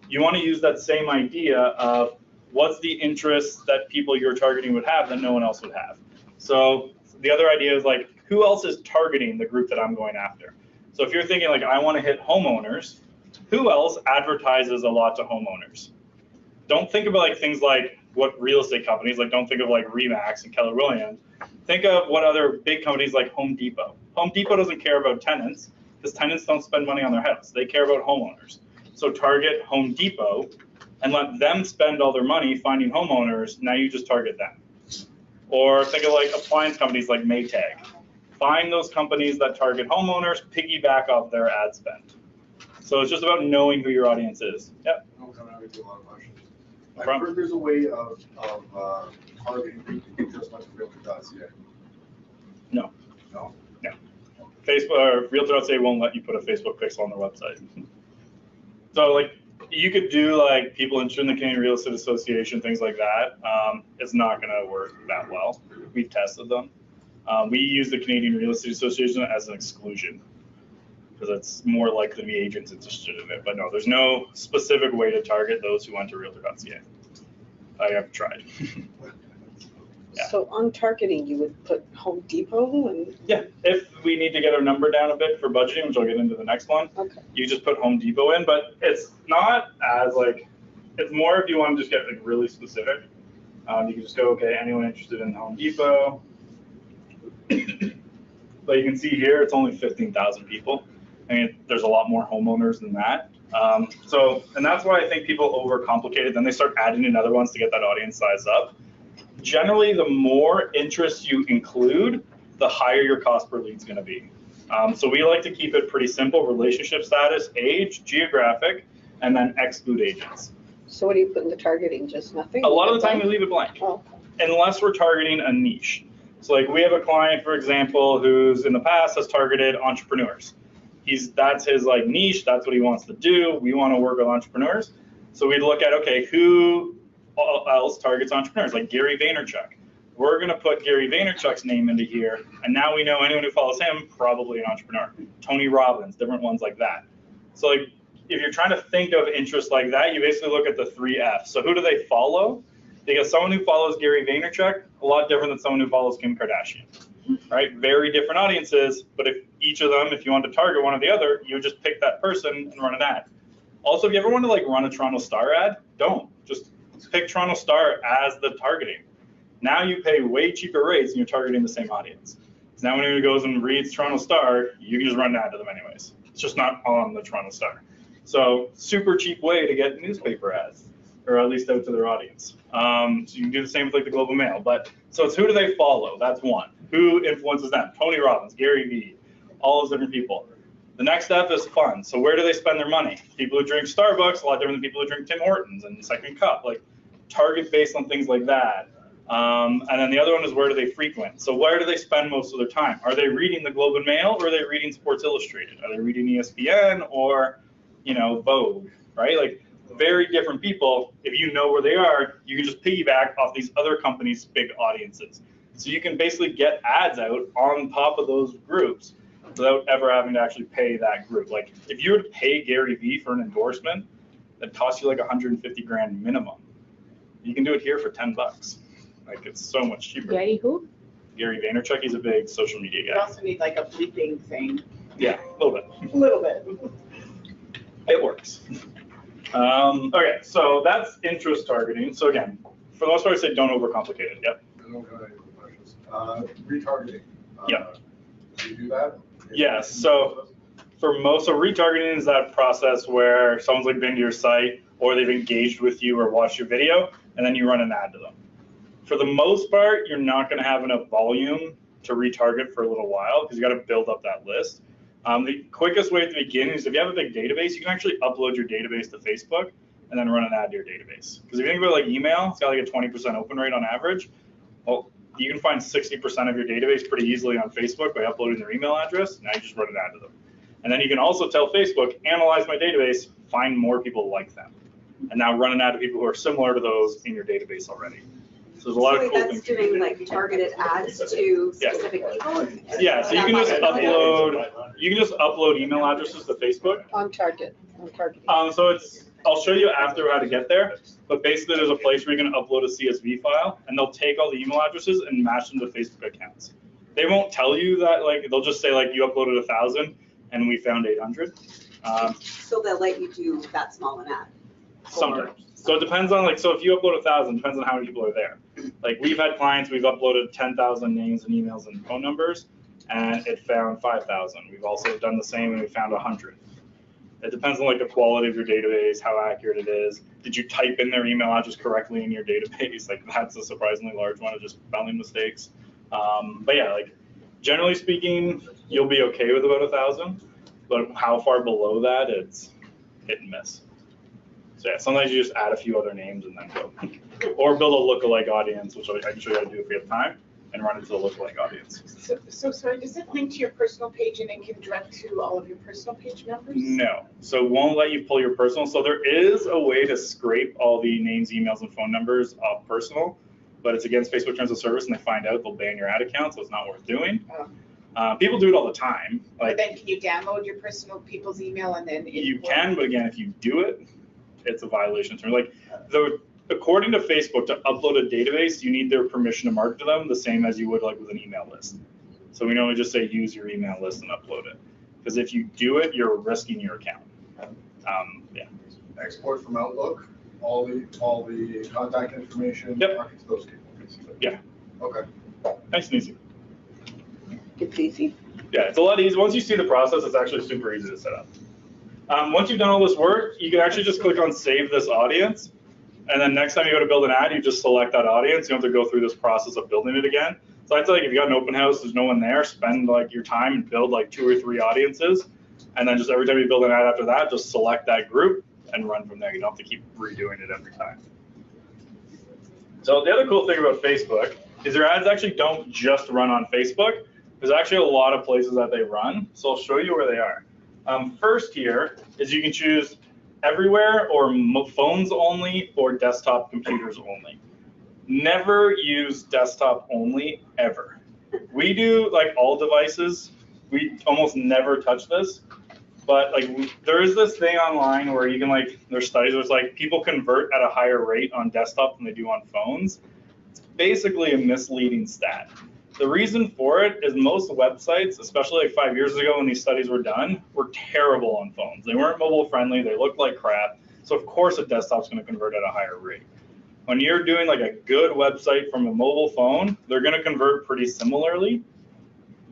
you want to use that same idea of what's the interest that people you're targeting would have that no one else would have. So the other idea is like, who else is targeting the group that I'm going after? So if you're thinking like, I want to hit homeowners, who else advertises a lot to homeowners? Don't think about like things like what real estate companies, like don't think of like Remax and Keller Williams. Think of what other big companies like Home Depot. Home Depot doesn't care about tenants because tenants don't spend money on their house. They care about homeowners. So target Home Depot and let them spend all their money finding homeowners. Now you just target them. Or think of like appliance companies like Maytag. Find those companies that target homeowners, piggyback off their ad spend. So it's just about knowing who your audience is. Yep. No, coming out with a lot of questions. No I've problem. heard there's a way of targeting people just like Realtor.ca. No. No? No. Facebook or Realtor.ca won't let you put a Facebook pixel on their website. So like you could do like people interested in the Canadian Real Estate Association, things like that. It's not going to work that well. We've tested them. We use the Canadian Real Estate Association as an exclusion because it's more likely to be agents interested in it. But no, there's no specific way to target those who went to Realtor.ca. I have tried. Yeah. So on targeting, you would put Home Depot and, Yeah, if we need to get our number down a bit for budgeting, which I'll get into the next one, okay. you just put Home Depot in, but it's not as like, it's more if you want to just get like really specific. You can just go, okay, anyone interested in Home Depot? But you can see here, it's only 15,000 people. I mean, there's a lot more homeowners than that. And that's why I think people overcomplicate it. Then they start adding in other ones to get that audience size up. Generally, the more interest you include, the higher your cost per lead is going to be. So we like to keep it pretty simple: relationship status, age, geographic, and then exclude agents. So what do you put in the targeting? Just nothing? A lot of the time we leave it blank, Oh, unless we're targeting a niche. So like we have a client, for example, who's in the past has targeted entrepreneurs. That's his like niche. That's what he wants to do. We want to work with entrepreneurs. So we'd look at, okay, who else targets entrepreneurs, like Gary Vaynerchuk. We're going to put Gary Vaynerchuk's name into here, and now we know anyone who follows him, probably an entrepreneur. Tony Robbins, different ones like that. So like, if you're trying to think of interests like that, you basically look at the 3 F's. So who do they follow? Because someone who follows Gary Vaynerchuk, a lot different than someone who follows Kim Kardashian, right? Very different audiences, but if each of them, if you want to target one or the other, you would just pick that person and run an ad. Also, if you ever want to like run a Toronto Star ad, don't. Just pick Toronto Star as the targeting. Now you pay way cheaper rates and you're targeting the same audience. So now when anyone goes and reads Toronto Star, you can just run an ad to them anyways. It's just not on the Toronto Star. So super cheap way to get newspaper ads, or at least out to their audience. So you can do the same with like the Global Mail. But so it's who do they follow? That's one. Who influences them? Tony Robbins, Gary Vee, all those different people. The next step is fun. So where do they spend their money? People who drink Starbucks, a lot different than people who drink Tim Hortons and Second Cup. Like target based on things like that. And then the other one is where do they frequent? So where do they spend most of their time? Are they reading the Globe and Mail, or are they reading Sports Illustrated? Are they reading ESPN or, Vogue, right? Like very different people. If you know where they are, you can just piggyback off these other companies' big audiences. So you can basically get ads out on top of those groups without ever having to actually pay that group. Like if you were to pay Gary Vee for an endorsement, that costs you like 150 grand minimum. You can do it here for $10. Like it's so much cheaper. Gary who? Gary Vaynerchuk, he's a big social media You guy. also need like a bleeping thing, Yeah, a little bit. a little bit. It works. Okay, so that's interest targeting. So again, for the most part, I say don't overcomplicate it. Yep. I don't got any questions. Retargeting. Yeah. Do you do that? Yes. So retargeting is that process where someone's like been to your site or they've engaged with you or watched your video, and then you run an ad to them. For the most part, you're not going to have enough volume to retarget for a little while because you got to build up that list. The quickest way at the beginning is if you have a big database, you can actually upload your database to Facebook and then run an ad to your database. Because if you think about like email, it's got like a 20% open rate on average. Well, you can find 60% of your database pretty easily on Facebook by uploading their email address. Now you just run an ad to them. And then you can also tell Facebook, analyze my database, find more people like them. And now run an ad to people who are similar to those in your database already. So there's a lot of cool that's things. doing like targeted ads to specific people? Yeah, so you can just upload email addresses to Facebook. on targeting. So I'll show you after how to get there, but basically there's a place where you can upload a CSV file and they'll take all the email addresses and match them to Facebook accounts. They won't tell you that, like they'll just say like you uploaded 1,000 and we found 800. So they'll let you do that small an ad? Sometimes. So it depends on so if you upload 1,000, depends on how many people are there. Like we've had clients, we've uploaded 10,000 names and emails and phone numbers and it found 5,000. We've also done the same and we found 100. It depends on like the quality of your database, how accurate it is. Did you type in their email address correctly in your database? Like that's a surprisingly large one of just spelling mistakes. But yeah, like generally speaking, you'll be okay with about 1,000. But how far below that, hit and miss. So yeah, sometimes you just add a few other names and then go. Or build a lookalike audience, which I can show you how to do if we have time, and run into the lookalike audience. So sorry, does it link to your personal page and it can direct to all of your personal page members? No, so it won't let you pull your personal. So there is a way to scrape all the names, emails, and phone numbers off personal, but it's against Facebook Terms of Service, and they find out, they'll ban your ad account, so it's not worth doing. People do it all the time. But then can you download your personal people's email and then? You can, but again, if you do it, it's a violation. Like, according to Facebook, to upload a database, you need their permission to market to them, the same as you would like with an email list. So we normally just say use your email list and upload it. Because if you do it, you're risking your account. Yeah. Export from Outlook, all the contact information, Yep. market to those people, basically. Yeah. Okay. Nice and easy. It's easy. Yeah, it's a lot easier. Once you see the process, it's actually super easy to set up. Once you've done all this work, you can actually just click on Save This Audience. And then next time you go to build an ad, you just select that audience. You don't have to go through this process of building it again. So I'd say, like, if you got an open house, there's no one there, spend like your time and build like 2 or 3 audiences. And then just every time you build an ad after that, just select that group and run from there. You don't have to keep redoing it every time. So the other cool thing about Facebook is your ads actually don't just run on Facebook. There's actually a lot of places that they run. So I'll show you where they are. First here is you can choose everywhere or phones only or desktop computers only. Never use desktop only ever. We do like all devices. We almost never touch this, but like there is this thing online where you can like, there's studies where it's like people convert at a higher rate on desktop than they do on phones. It's basically a misleading stat. The reason for it is most websites, especially like 5 years ago when these studies were done, were terrible on phones. They weren't mobile friendly, they looked like crap. So of course a desktop's gonna convert at a higher rate. When you're doing like a good website from a mobile phone, they're gonna convert pretty similarly,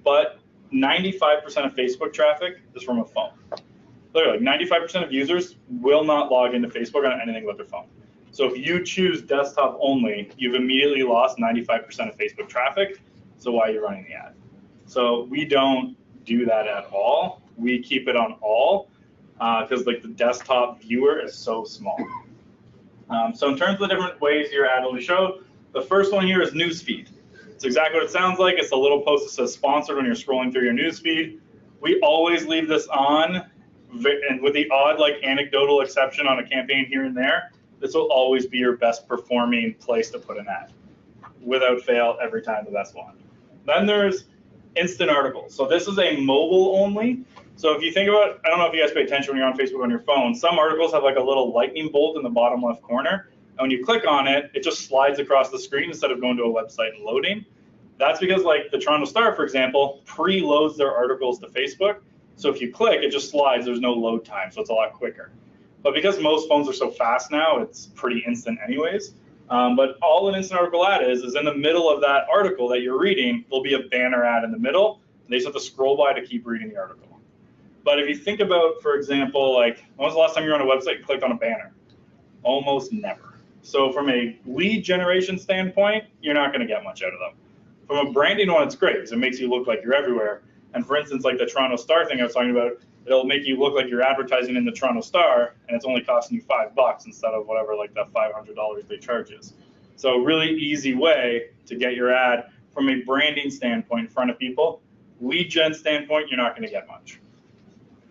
but 95% of Facebook traffic is from a phone. Literally, 95% of users will not log into Facebook on anything but their phone. So if you choose desktop only, you've immediately lost 95% of Facebook traffic. So why are you running the ad? So we don't do that at all. We keep it on all because like the desktop viewer is so small. So in terms of the different ways your ad will be shown, the first one here is newsfeed. It's exactly what it sounds like. It's a little post that says sponsored when you're scrolling through your newsfeed. We always leave this on, and with the odd like anecdotal exception on a campaign here and there, this will always be your best performing place to put an ad. Without fail, every time the best one. Then there's instant articles. So this is a mobile only. So if you think about, I don't know if you guys pay attention when you're on Facebook on your phone, some articles have like a little lightning bolt in the bottom left corner. And when you click on it, it just slides across the screen instead of going to a website and loading. That's because like the Toronto Star, for example, preloads their articles to Facebook. So if you click, it just slides, there's no load time, so it's a lot quicker. But because most phones are so fast now, it's pretty instant anyways. But all an instant article ad is in the middle of that article that you're reading, there'll be a banner ad in the middle, and they just have to scroll by to keep reading the article. But if you think about, for example, like, when was the last time you were on a website and clicked on a banner? Almost never. So from a lead generation standpoint, you're not gonna get much out of them. From a branding one, it's great, because it makes you look like you're everywhere. And for instance, like the Toronto Star thing I was talking about, it'll make you look like you're advertising in the Toronto Star, and it's only costing you $5 instead of whatever like that $500 they charge you. So really easy way to get your ad from a branding standpoint in front of people. Lead gen standpoint, you're not gonna get much.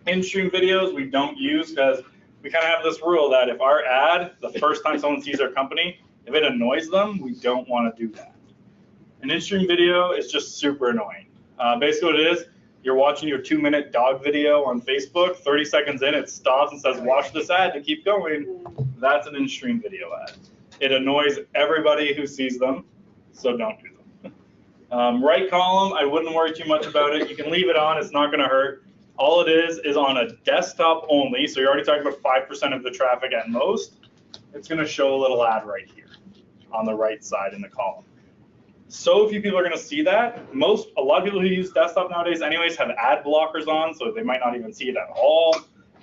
In-stream videos we don't use because we kind of have this rule that if our ad, the first time someone sees our company, if it annoys them, we don't want to do that. An in-stream video is just super annoying. Basically what it is, you're watching your 2-minute dog video on Facebook, 30 seconds in, it stops and says, watch this ad to keep going. That's an in-stream video ad. It annoys everybody who sees them, so don't do them. Right column, I wouldn't worry too much about it. You can leave it on, it's not gonna hurt. All it is on a desktop only, so you're already talking about 5% of the traffic at most. It's gonna show a little ad right here on the right side in the column. So few people are gonna see that. A lot of people who use desktop nowadays anyways have ad blockers on, so they might not even see it at all.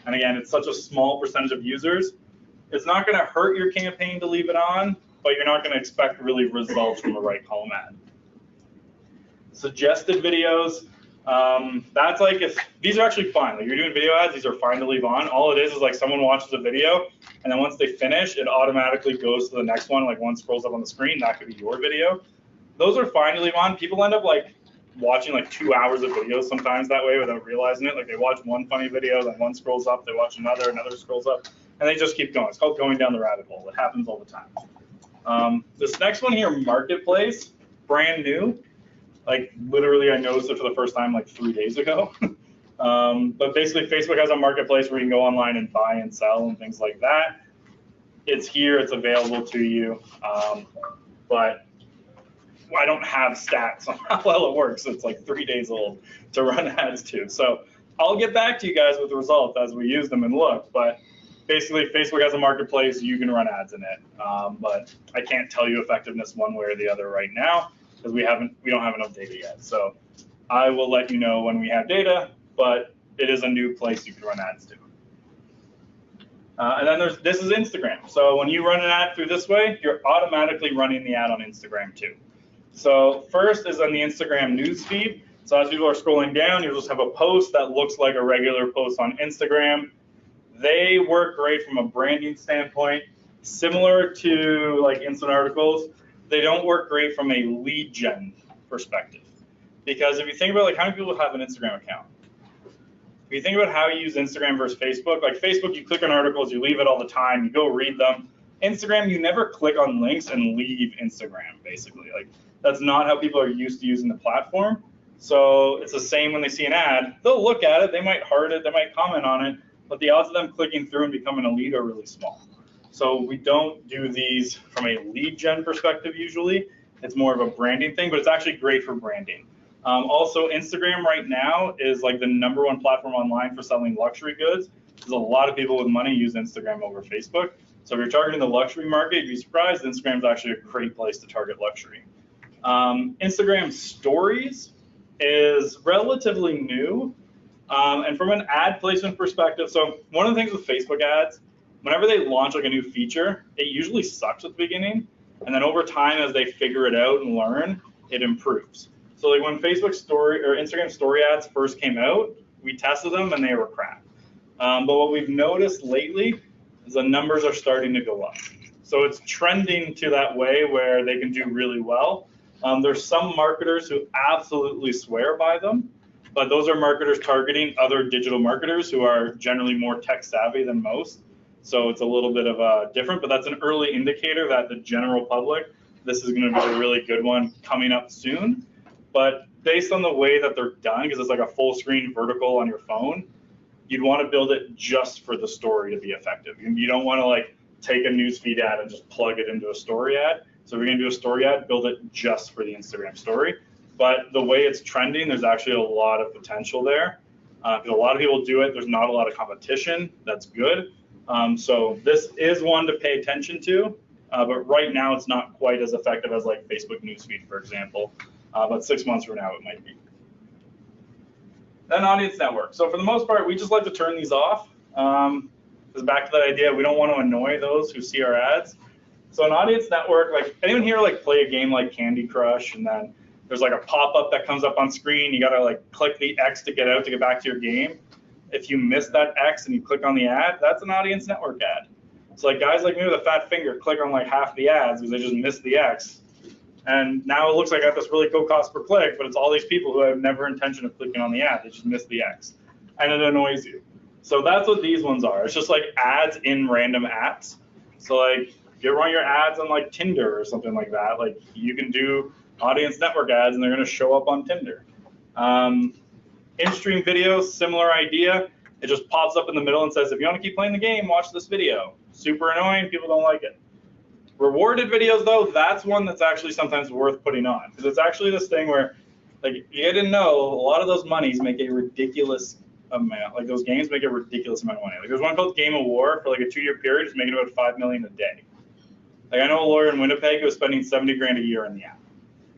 And again, it's such a small percentage of users. It's not gonna hurt your campaign to leave it on, but you're not gonna expect really results from a right column ad. Suggested videos. That's like if these are actually fine. Like you're doing video ads, these are fine to leave on. All it is like someone watches a video and then once they finish, it automatically goes to the next one. Like one scrolls up on the screen, that could be your video. Those are fine to leave on. People end up like watching like 2 hours of videos sometimes that way without realizing it. Like they watch one funny video, then one scrolls up, they watch another scrolls up, and they just keep going. It's called going down the rabbit hole. It happens all the time. This next one here, Marketplace, brand new. Like literally I noticed it for the first time like 3 days ago. But basically Facebook has a marketplace where you can go online and buy and sell and things like that. It's here, it's available to you. But I don't have stats on how well it works. It's like 3 days old to run ads to. So I'll get back to you guys with the results as we use them and look. But basically Facebook has a marketplace, you can run ads in it. But I can't tell you effectiveness one way or the other right now, because we don't have enough data yet. So I will let you know when we have data, but it is a new place you can run ads to. And then this is Instagram. So when you run an ad through this way, you're automatically running the ad on Instagram too. So first is on the Instagram newsfeed. So as people are scrolling down, you'll just have a post that looks like a regular post on Instagram. They work great from a branding standpoint, similar to like Instant Articles. They don't work great from a lead gen perspective. Because if you think about like how many people have an Instagram account? If you think about how you use Instagram versus Facebook, like Facebook, you click on articles, you leave it all the time, you go read them. Instagram, you never click on links and leave Instagram, basically. Like that's not how people are used to using the platform. So it's the same when they see an ad. They'll look at it, they might heart it, they might comment on it, but the odds of them clicking through and becoming a lead are really small. So we don't do these from a lead gen perspective usually. It's more of a branding thing, but it's actually great for branding. Also, Instagram right now is like the #1 platform online for selling luxury goods. There's a lot of people with money use Instagram over Facebook. So if you're targeting the luxury market, you'd be surprised, Instagram's actually a great place to target luxury. Instagram Stories is relatively new. And from an ad placement perspective, so one of the things with Facebook ads, whenever they launch like a new feature, it usually sucks at the beginning. And then over time, as they figure it out and learn, it improves. So like when Facebook story or Instagram story ads first came out, we tested them and they were crap. But what we've noticed lately is the numbers are starting to go up. So it's trending to that way where they can do really well. There's some marketers who absolutely swear by them, but those are marketers targeting other digital marketers who are generally more tech savvy than most. So it's a little bit of a different, but that's an early indicator that the general public, this is going to be a really good one coming up soon. But based on the way that they're done, because it's like a full screen vertical on your phone, you'd want to build it just for the story to be effective. You don't want to like take a newsfeed ad and just plug it into a story ad. So if you're going to do a story ad, build it just for the Instagram story. But the way it's trending, there's actually a lot of potential there. Because a lot of people do it. There's not a lot of competition. That's good. So this is one to pay attention to. But right now, it's not quite as effective as like Facebook newsfeed, for example. But 6 months from now, it might be. Then audience network. So for the most part, we just like to turn these off. Because back to that idea, we don't want to annoy those who see our ads. So an audience network, like anyone here like play a game like Candy Crush, and then there's like a pop-up that comes up on screen. You got to like click the X to get out to get back to your game. If you miss that X and you click on the ad, that's an audience network ad. So like guys like me with a fat finger click on like half the ads because they just missed the X. And now it looks like I have this really cool cost per click, but it's all these people who have never intention of clicking on the ad. They just missed the X. And it annoys you. So that's what these ones are. It's just like ads in random apps. So like if you run your ads on like Tinder or something like that, like you can do audience network ads and they're going to show up on Tinder. In-stream videos, similar idea. It just pops up in the middle and says, if you want to keep playing the game, watch this video. Super annoying. People don't like it. Rewarded videos, though, that's one that's actually sometimes worth putting on. Because it's actually this thing where, like, you didn't know, a lot of those monies make a ridiculous amount. Like, those games make a ridiculous amount of money. Like, there's one called Game of War for, like, a 2-year period. It's making about $5 million a day. Like, I know a lawyer in Winnipeg who was spending $70 grand a year in the app.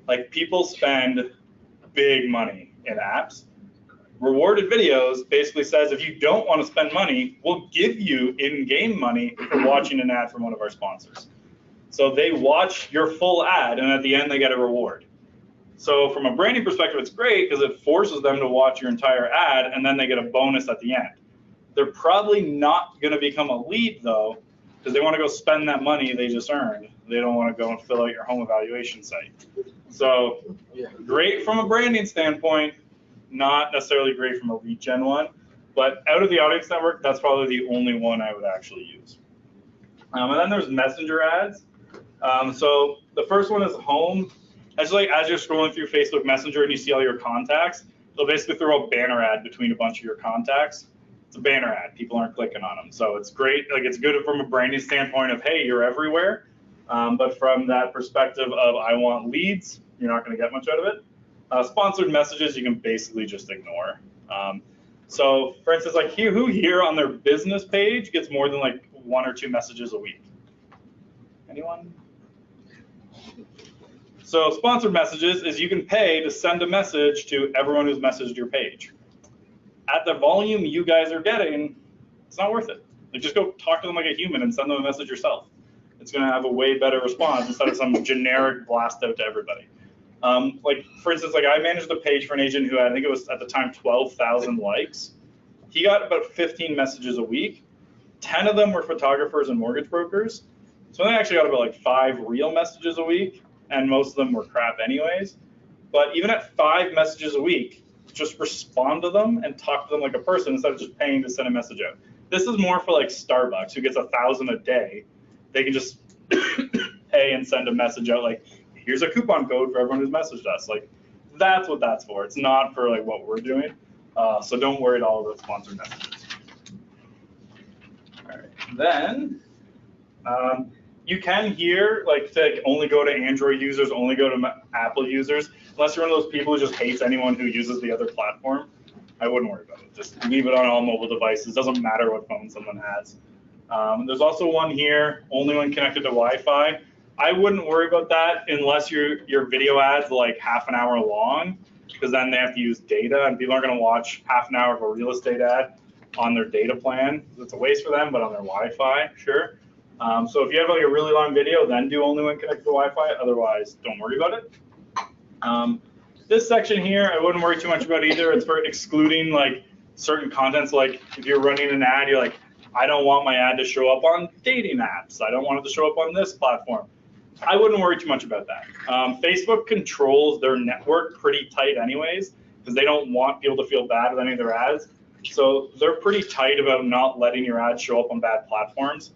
Like, people spend big money in apps. Rewarded videos basically says if you don't want to spend money, we'll give you in-game money for watching an ad from one of our sponsors. So they watch your full ad, and at the end, they get a reward. So from a branding perspective, it's great because it forces them to watch your entire ad and then they get a bonus at the end. They're probably not going to become a lead though, because they want to go spend that money they just earned. They don't want to go and fill out your home evaluation site. So great from a branding standpoint, not necessarily great from a lead gen one, but out of the audience network, that's probably the only one I would actually use. And then there's messenger ads. So the first one is home. As you're scrolling through Facebook Messenger and you see all your contacts, they'll basically throw a banner ad between a bunch of your contacts. It's a banner ad. People aren't clicking on them. So it's great. Like it's good from a branding standpoint of, hey, you're everywhere. But from that perspective of I want leads, you're not going to get much out of it. Sponsored messages, you can basically just ignore. So for instance, like who here on their business page gets more than like 1 or 2 messages a week? Anyone? So sponsored messages is you can pay to send a message to everyone who's messaged your page. At the volume you guys are getting, it's not worth it. Like just go talk to them like a human and send them a message yourself. It's going to have a way better response instead of some generic blast out to everybody. Like for instance, like I managed a page for an agent who had, I think it was at the time 12,000 likes. He got about 15 messages a week. 10 of them were photographers and mortgage brokers. So I actually got about like 5 real messages a week, and most of them were crap anyways. But even at 5 messages a week, just respond to them and talk to them like a person instead of just paying to send a message out. This is more for like Starbucks, who gets 1,000 a day. They can just pay and send a message out like, here's a coupon code for everyone who's messaged us. Like, that's what that's for. It's not for like what we're doing. So don't worry at all about sponsored messages. All right, then you can here like to only go to Android users, only go to Apple users, unless you're one of those people who just hates anyone who uses the other platform. I wouldn't worry about it. Just leave it on all mobile devices. Doesn't matter what phone someone has. There's also one here, only when connected to Wi-Fi. I wouldn't worry about that unless your video ads like half an hour long, because then they have to use data, and people aren't going to watch half an hour of a real estate ad on their data plan. It's a waste for them, but on their Wi-Fi, sure. So if you have like a really long video, then do only when connected to Wi-Fi. Otherwise, don't worry about it. This section here, I wouldn't worry too much about either. It's for excluding like certain contents. Like if you're running an ad, you're like, I don't want my ad to show up on dating apps. I don't want it to show up on this platform. I wouldn't worry too much about that. Facebook controls their network pretty tight anyways, because they don't want people to feel bad with any of their ads. So they're pretty tight about not letting your ads show up on bad platforms.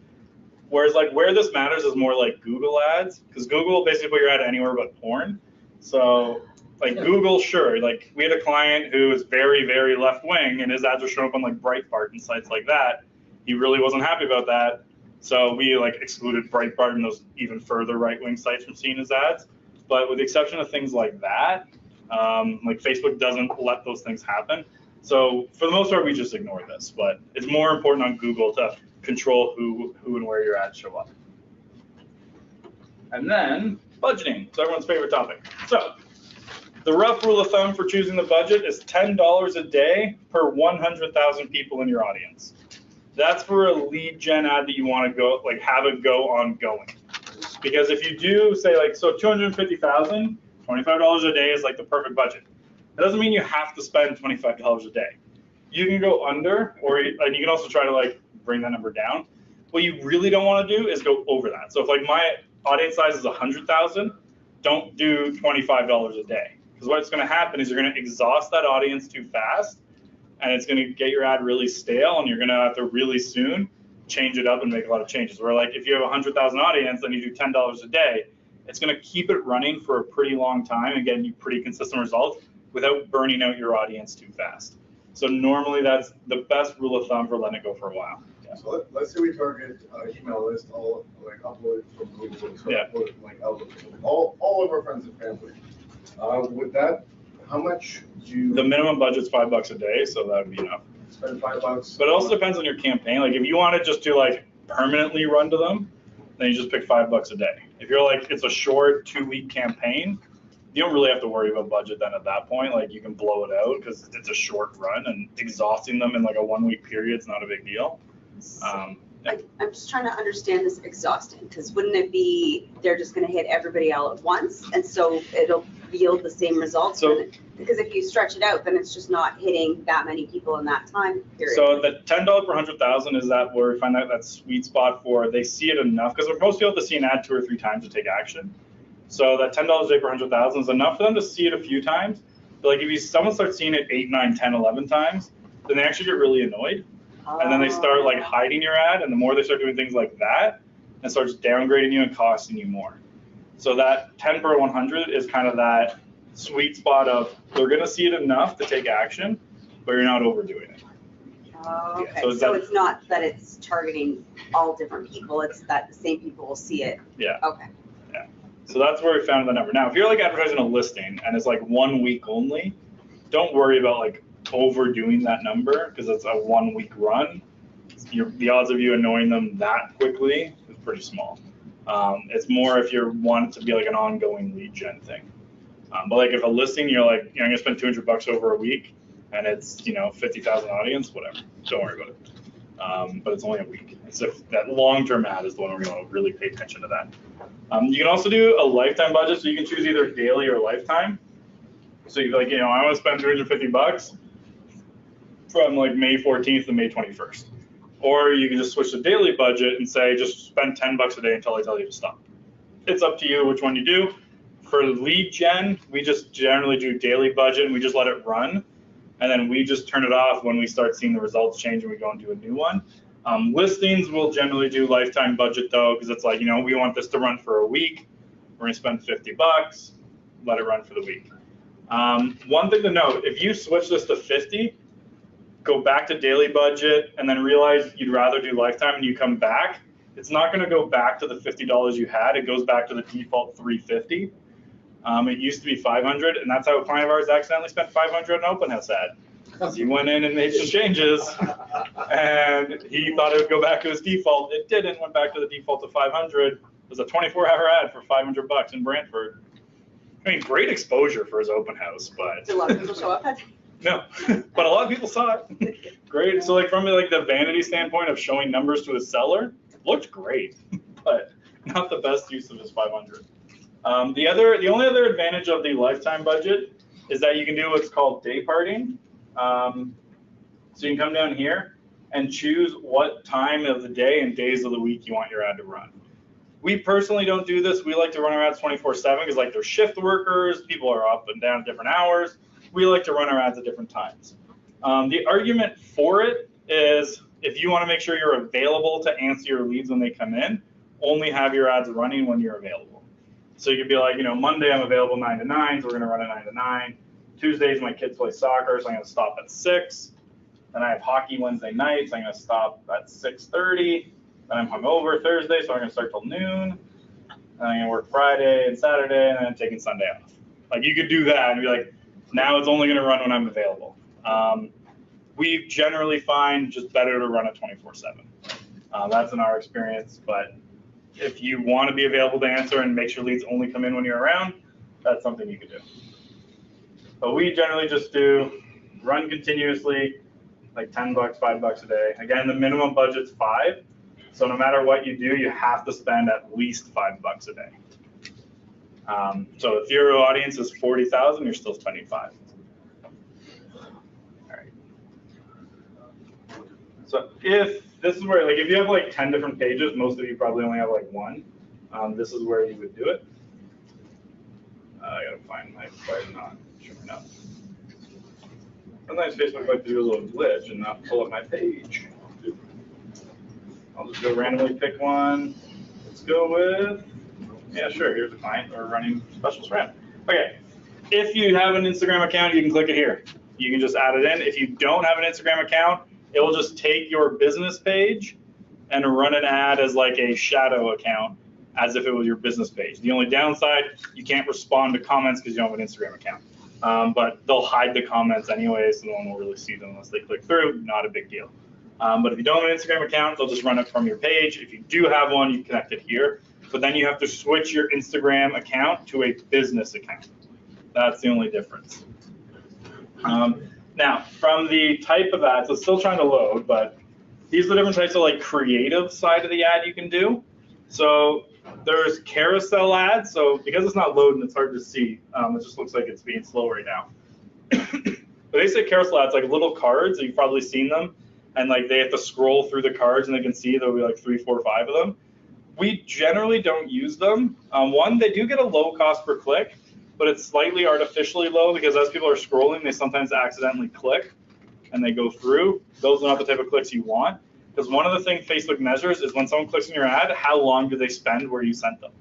Whereas like where this matters is more like Google ads, because Google will basically put your ad anywhere but porn. So like Google, sure, like we had a client who was very, very left wing and his ads were showing up on like Breitbart and sites like that. He really wasn't happy about that. So we like excluded Breitbart and those even further right-wing sites from seeing his ads. But with the exception of things like that, like Facebook doesn't let those things happen. So for the most part, we just ignore this. But it's more important on Google to control who and where your ads show up. And then budgeting, so everyone's favorite topic. So the rough rule of thumb for choosing the budget is $10 a day per 100,000 people in your audience. That's for a lead gen ad that you want to go like have it go ongoing. Because if you do say like, so 250,000, $25 a day is like the perfect budget. That doesn't mean you have to spend $25 a day. You can go under, and you can also try to like bring that number down. What you really don't want to do is go over that. So if like my audience size is 100,000, don't do $25 a day. Because what's going to happen is you're going to exhaust that audience too fast, and it's going to get your ad really stale, and you're going to have to really soon change it up and make a lot of changes. Where like if you have 100,000 audience and you do $10 a day, it's going to keep it running for a pretty long time and getting you pretty consistent results without burning out your audience too fast. So normally that's the best rule of thumb for letting it go for a while. Yeah. So let's say we target email list, all like upload from Google, so Yeah. upload like Outlook, all of our friends and family. With that, how much do you The minimum budget's $5 a day, so that would be enough. spend $5? But it also depends on your campaign. Like if you want to just do like permanently run to them, then you just pick $5 a day. If you're like, it's a short 2-week campaign, you don't really have to worry about budget then at that point. Like you can blow it out because it's a short run, and exhausting them in like a 1-week period is not a big deal. I'm just trying to understand this exhausting, because wouldn't it be, they're just gonna hit everybody all at once, and so it'll yield the same results? Because if you stretch it out, then it's just not hitting that many people in that time period. So the $10 per 100,000 is that where we find that sweet spot for they see it enough, because most people have to see an ad 2 or 3 times to take action. So that $10 a day per 100,000 is enough for them to see it a few times. But like if someone starts seeing it 8, 9, 10, 11 times, then they actually get really annoyed. And then they start like hiding your ad, and the more they start doing things like that, it starts downgrading you and costing you more. So that 10 per 100 is kind of that sweet spot of they're going to see it enough to take action, but you're not overdoing it. Oh, okay, Yeah, so it's not that it's targeting all different people, it's that the same people will see it? Yeah. Okay. Yeah. So that's where we found the number. Now, if you're like advertising a listing and it's like 1 week only, don't worry about like overdoing that number because it's a 1 week run. The odds of you annoying them that quickly is pretty small. It's more if you want it to be like an ongoing lead gen thing. But like if a listing, you're like, I'm gonna spend $200 over a week and it's, 50,000 audience, whatever, don't worry about it. But it's only a week. It's that long-term ad is the one we're gonna really pay attention to that. You can also do a lifetime budget, so you can choose either daily or lifetime. So you're like, I want to spend $350 from like May 14th to May 21st. Or you can just switch the daily budget and say, just spend $10 a day until I tell you to stop. It's up to you which one you do. For lead gen, we just generally do daily budget and we just let it run. And then we just turn it off when we start seeing the results change and we go and do a new one. Listings will generally do lifetime budget though, because it's like, we want this to run for a week. We're gonna spend $50, let it run for the week. One thing to note, if you switch this to 50, go back to daily budget and then realize you'd rather do lifetime and you come back, it's not going to go back to the $50 you had. It goes back to the default $350. It used to be $500, and that's how a client of ours accidentally spent $500 on an open house ad. So he went in and made some changes, and he thought it would go back to his default. It didn't. Went back to the default of $500. It was a 24-hour ad for $500 in Brantford. I mean, great exposure for his open house, but Did a lot of people show up? no, but a lot of people saw it. Great. So like from like the vanity standpoint of showing numbers to a seller, looked great, but not the best use of his 500. The only other advantage of the lifetime budget is that you can do what's called day parting. So you can come down here and choose what time of the day and days of the week you want your ad to run. We personally don't do this. We like to run our ads 24/7 because like they're shift workers, people are up and down at different hours. We like to run our ads at different times. The argument for it is if you want to make sure you're available to answer your leads when they come in, only have your ads running when you're available. So you could be like, Monday I'm available 9 to 9, so we're going to run a 9 to 9. Tuesdays my kids play soccer, so I'm going to stop at 6. Then I have hockey Wednesday nights, so I'm going to stop at 6:30. Then I'm hungover Thursday, so I'm going to start till noon. Then I'm going to work Friday and Saturday, and then I'm taking Sunday off. Like you could do that and be like, now it's only going to run when I'm available. We generally find just better to run it 24/7. That's in our experience, but if you want to be available to answer and make sure leads only come in when you're around, that's something you could do. But we generally just do run continuously, like $10, $5 a day. Again, the minimum budget's $5. So no matter what you do, you have to spend at least $5 a day. So if your audience is 40,000, you're still spending $5. All right. So if this is where, like, if you have like 10 different pages, most of you probably only have like one. This is where you would do it. I gotta find my button not showing up. Sometimes Facebook likes to do a little glitch and not pull up my page. I'll just go randomly pick one. Let's go with, yeah, sure, here's a client. We're running specials round. Okay, if you have an Instagram account, you can click it here. You can just add it in. If you don't have an Instagram account, it will just take your business page and run an ad as like a shadow account as if it was your business page. The only downside, you can't respond to comments because you don't have an Instagram account. But they'll hide the comments anyway, so no one will really see them unless they click through. Not a big deal. But if you don't have an Instagram account, they'll just run it from your page. If you do have one, you connect it here. But then you have to switch your Instagram account to a business account. That's the only difference. Now, from the type of ads, it's still trying to load, but these are the different types of like creative side of the ad you can do. So there's carousel ads. So because it's not loading, it's hard to see. It just looks like it's being slow right now. But they say carousel ads, like little cards. You've probably seen them, and like they have to scroll through the cards, and they can see there'll be like 3, 4, 5 of them. We generally don't use them. One, they do get a low cost per click, but it's slightly artificially low because as people are scrolling, they sometimes accidentally click and they go through. Those are not the type of clicks you want, because one of the things Facebook measures is when someone clicks on your ad, how long do they spend where you sent them?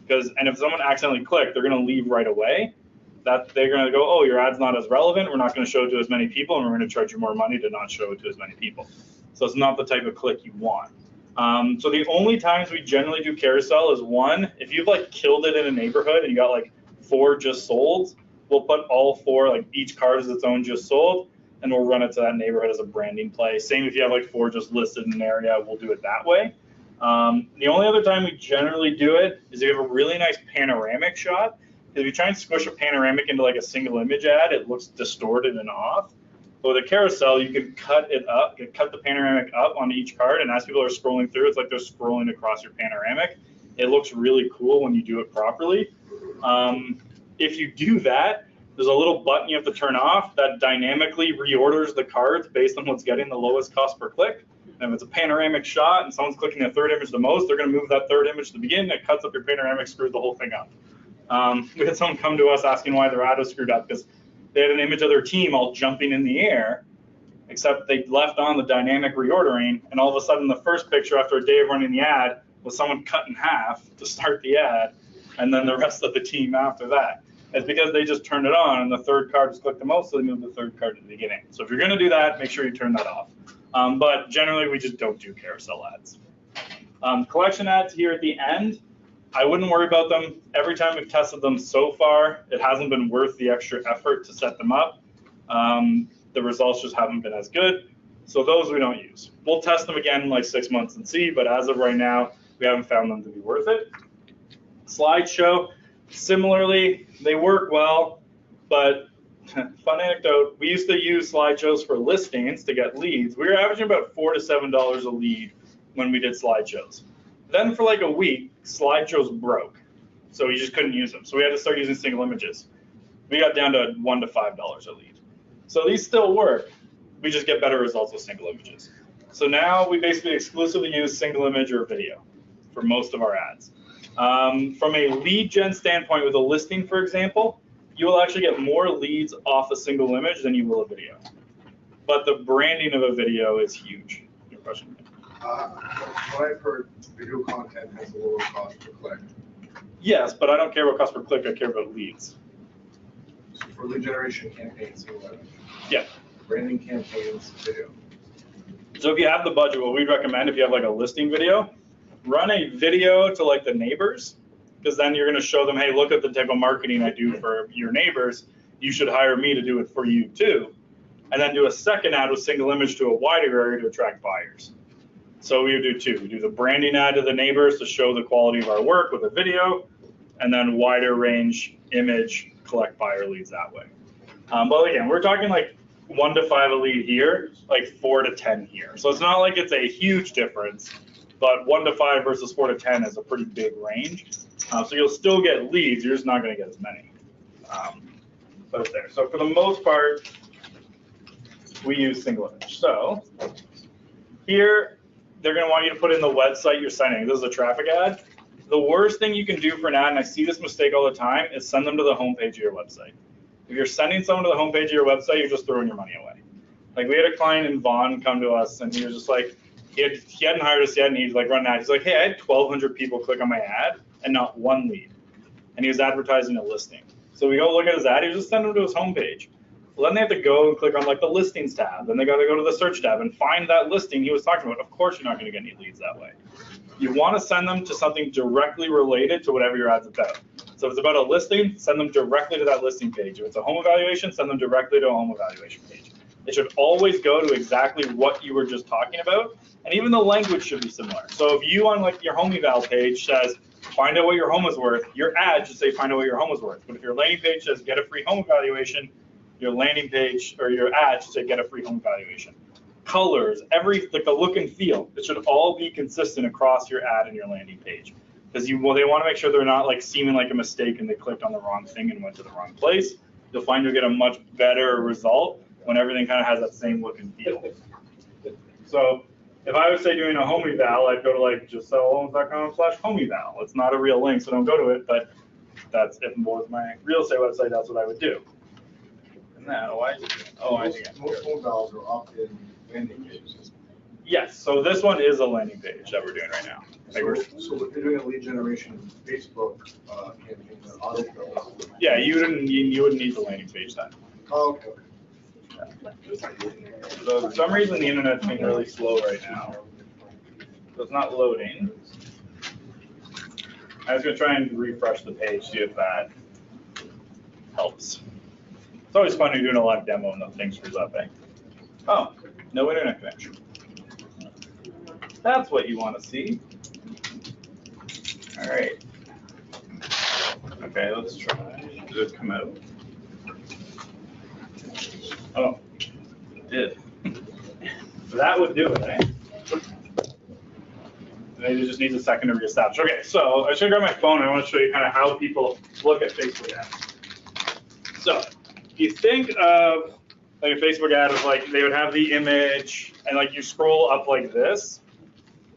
And if someone accidentally clicked, they're going to leave right away. That they're going to go, oh, your ad's not as relevant. We're not going to show it to as many people, and we're going to charge you more money to not show it to as many people. So it's not the type of click you want. So the only times we generally do carousel is one, if you've like killed it in a neighborhood and you got like 4 just sold, we'll put all 4, like each card is its own just sold, and we'll run it to that neighborhood as a branding play. Same if you have like 4 just listed in an area, we'll do it that way. The only other time we generally do it is if you have a really nice panoramic shot. If you try and squish a panoramic into like a single image ad, it looks distorted and off. But with a carousel, you can cut it up, you can cut the panoramic up on each card, and as people are scrolling through, it's like they're scrolling across your panoramic. It looks really cool when you do it properly. If you do that, there's a little button you have to turn off that dynamically reorders the cards based on what's getting the lowest cost per click. And if it's a panoramic shot and someone's clicking the 3rd image the most, they're going to move that 3rd image to the beginning. It cuts up your panoramic, screws the whole thing up. We had someone come to us asking why their ad was screwed up because they had an image of their team all jumping in the air, except they left on the dynamic reordering, and all of a sudden the first picture after a day of running the ad was someone cut in half to start the ad, and then the rest of the team after that. It's because they just turned it on, and the 3rd card was clicked the most, so they moved the 3rd card to the beginning. So if you're going to do that, make sure you turn that off. But generally, we just don't do carousel ads. Collection ads here at the end, I wouldn't worry about them. Every time we've tested them so far, it hasn't been worth the extra effort to set them up. The results just haven't been as good. So those we don't use. We'll test them again in like 6 months and see, but as of right now, we haven't found them to be worth it. Slideshow, similarly, they work well, but fun anecdote, we used to use slideshows for listings to get leads. We were averaging about $4 to $7 a lead when we did slideshows. Then for like a week, slideshows broke, so we just couldn't use them. So we had to start using single images. We got down to $1 to $5 a lead. So these still work. We just get better results with single images. So now we basically exclusively use single image or video for most of our ads. From a lead gen standpoint with a listing, for example, you will actually get more leads off a single image than you will a video. But the branding of a video is huge. Your question? What I've heard, video content has a lower cost per click. Yes, but I don't care about cost per click. I care about leads. So for lead generation campaigns, single image. Yeah. Branding campaigns, video. So if you have the budget, what we'd recommend if you have like a listing video, run a video to like the neighbors, because then you're going to show them, hey, look at the type of marketing I do for your neighbors. You should hire me to do it for you too. And then do a second ad with single image to a wider area to attract buyers. So we would do 2. We do the branding ad to the neighbors to show the quality of our work with a video, and then wider range image, collect buyer leads that way. But again, we're talking like 1 to 5 a lead here, like 4 to 10 here. So it's not like it's a huge difference, but 1 to 5 versus 4 to 10 is a pretty big range. So you'll still get leads, you're just not going to get as many. But it's there. So for the most part, we use single image. So here, they're going to want you to put in the website you're sending. This is a traffic ad. The worst thing you can do for an ad, and I see this mistake all the time, is send them to the homepage of your website. If you're sending someone to the homepage of your website, you're just throwing your money away. Like we had a client in Vaughan come to us, and he was just like, he hadn't hired us yet, and he's like running an ad. He's like, hey, I had 1,200 people click on my ad and not one lead. And he was advertising a listing. So we go look at his ad, he was just sending them to his homepage. Well, then they have to go and click on like the listings tab. Then they got to go to the search tab and find that listing he was talking about. Of course, you're not going to get any leads that way. You want to send them to something directly related to whatever your ad's about. So if it's about a listing, send them directly to that listing page. If it's a home evaluation, send them directly to a home evaluation page. It should always go to exactly what you were just talking about, and even the language should be similar. So if you on like your home eval page says, find out what your home is worth, your ad should say, find out what your home is worth. But if your landing page says, get a free home evaluation, your landing page or your ad should say, get a free home evaluation. colors, like the look and feel. It should all be consistent across your ad and your landing page. Because they want to make sure they're not like seeming like a mistake and they clicked on the wrong thing and went to the wrong place. You'll find you'll get a much better result when everything kind of has that same look and feel. So if I was say doing a home eval, I'd go to like JustSellHomes.com/home eval. It's not a real link, so don't go to it, but that's if it was my real estate website, that's what I would do. And now, why is it doing? Oh, I see. Most home vals are often landing pages. Yes, so this one is a landing page that we're doing right now. So if you're doing a lead generation Facebook campaign, an autofill. Yeah, you wouldn't need the landing page then. Oh, okay. So for some reason the internet's being really slow right now. So it's not loading. I was gonna try and refresh the page, see if that helps. It's always fun when you're doing a live demo and the thing screws up, eh? Oh, no internet connection. That's what you want to see. All right. Okay, let's try. Did it come out? Oh, it did. That would do it, eh? Maybe it just needs a second to reestablish. Okay, so I should grab my phone. I want to show you kind of how people look at Facebook ads. So if you think of like a Facebook ad is like they would have the image and like you scroll up like this.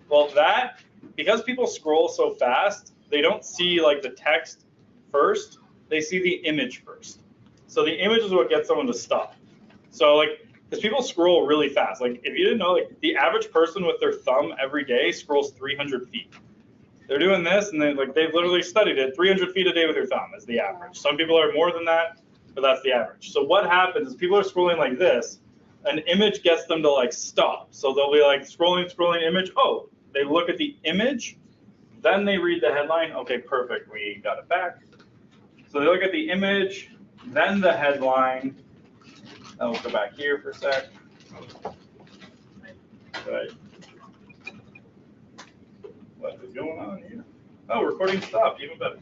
Well, that, because people scroll so fast, they don't see like the text first, they see the image first. So the image is what gets someone to stop. So like, because people scroll really fast. Like if you didn't know, like the average person with their thumb every day scrolls 300 feet. They're doing this and they've literally studied it, 300 feet a day with your thumb is the average. Some people are more than that, but that's the average. So what happens is people are scrolling like this, an image gets them to like stop. So they'll be like scrolling image, oh, they look at the image, then they read the headline. Okay, perfect, we got it back. So they look at the image, then the headline. Then we'll go back here for a sec. Right. What is going on here? Oh, recording stopped, even better.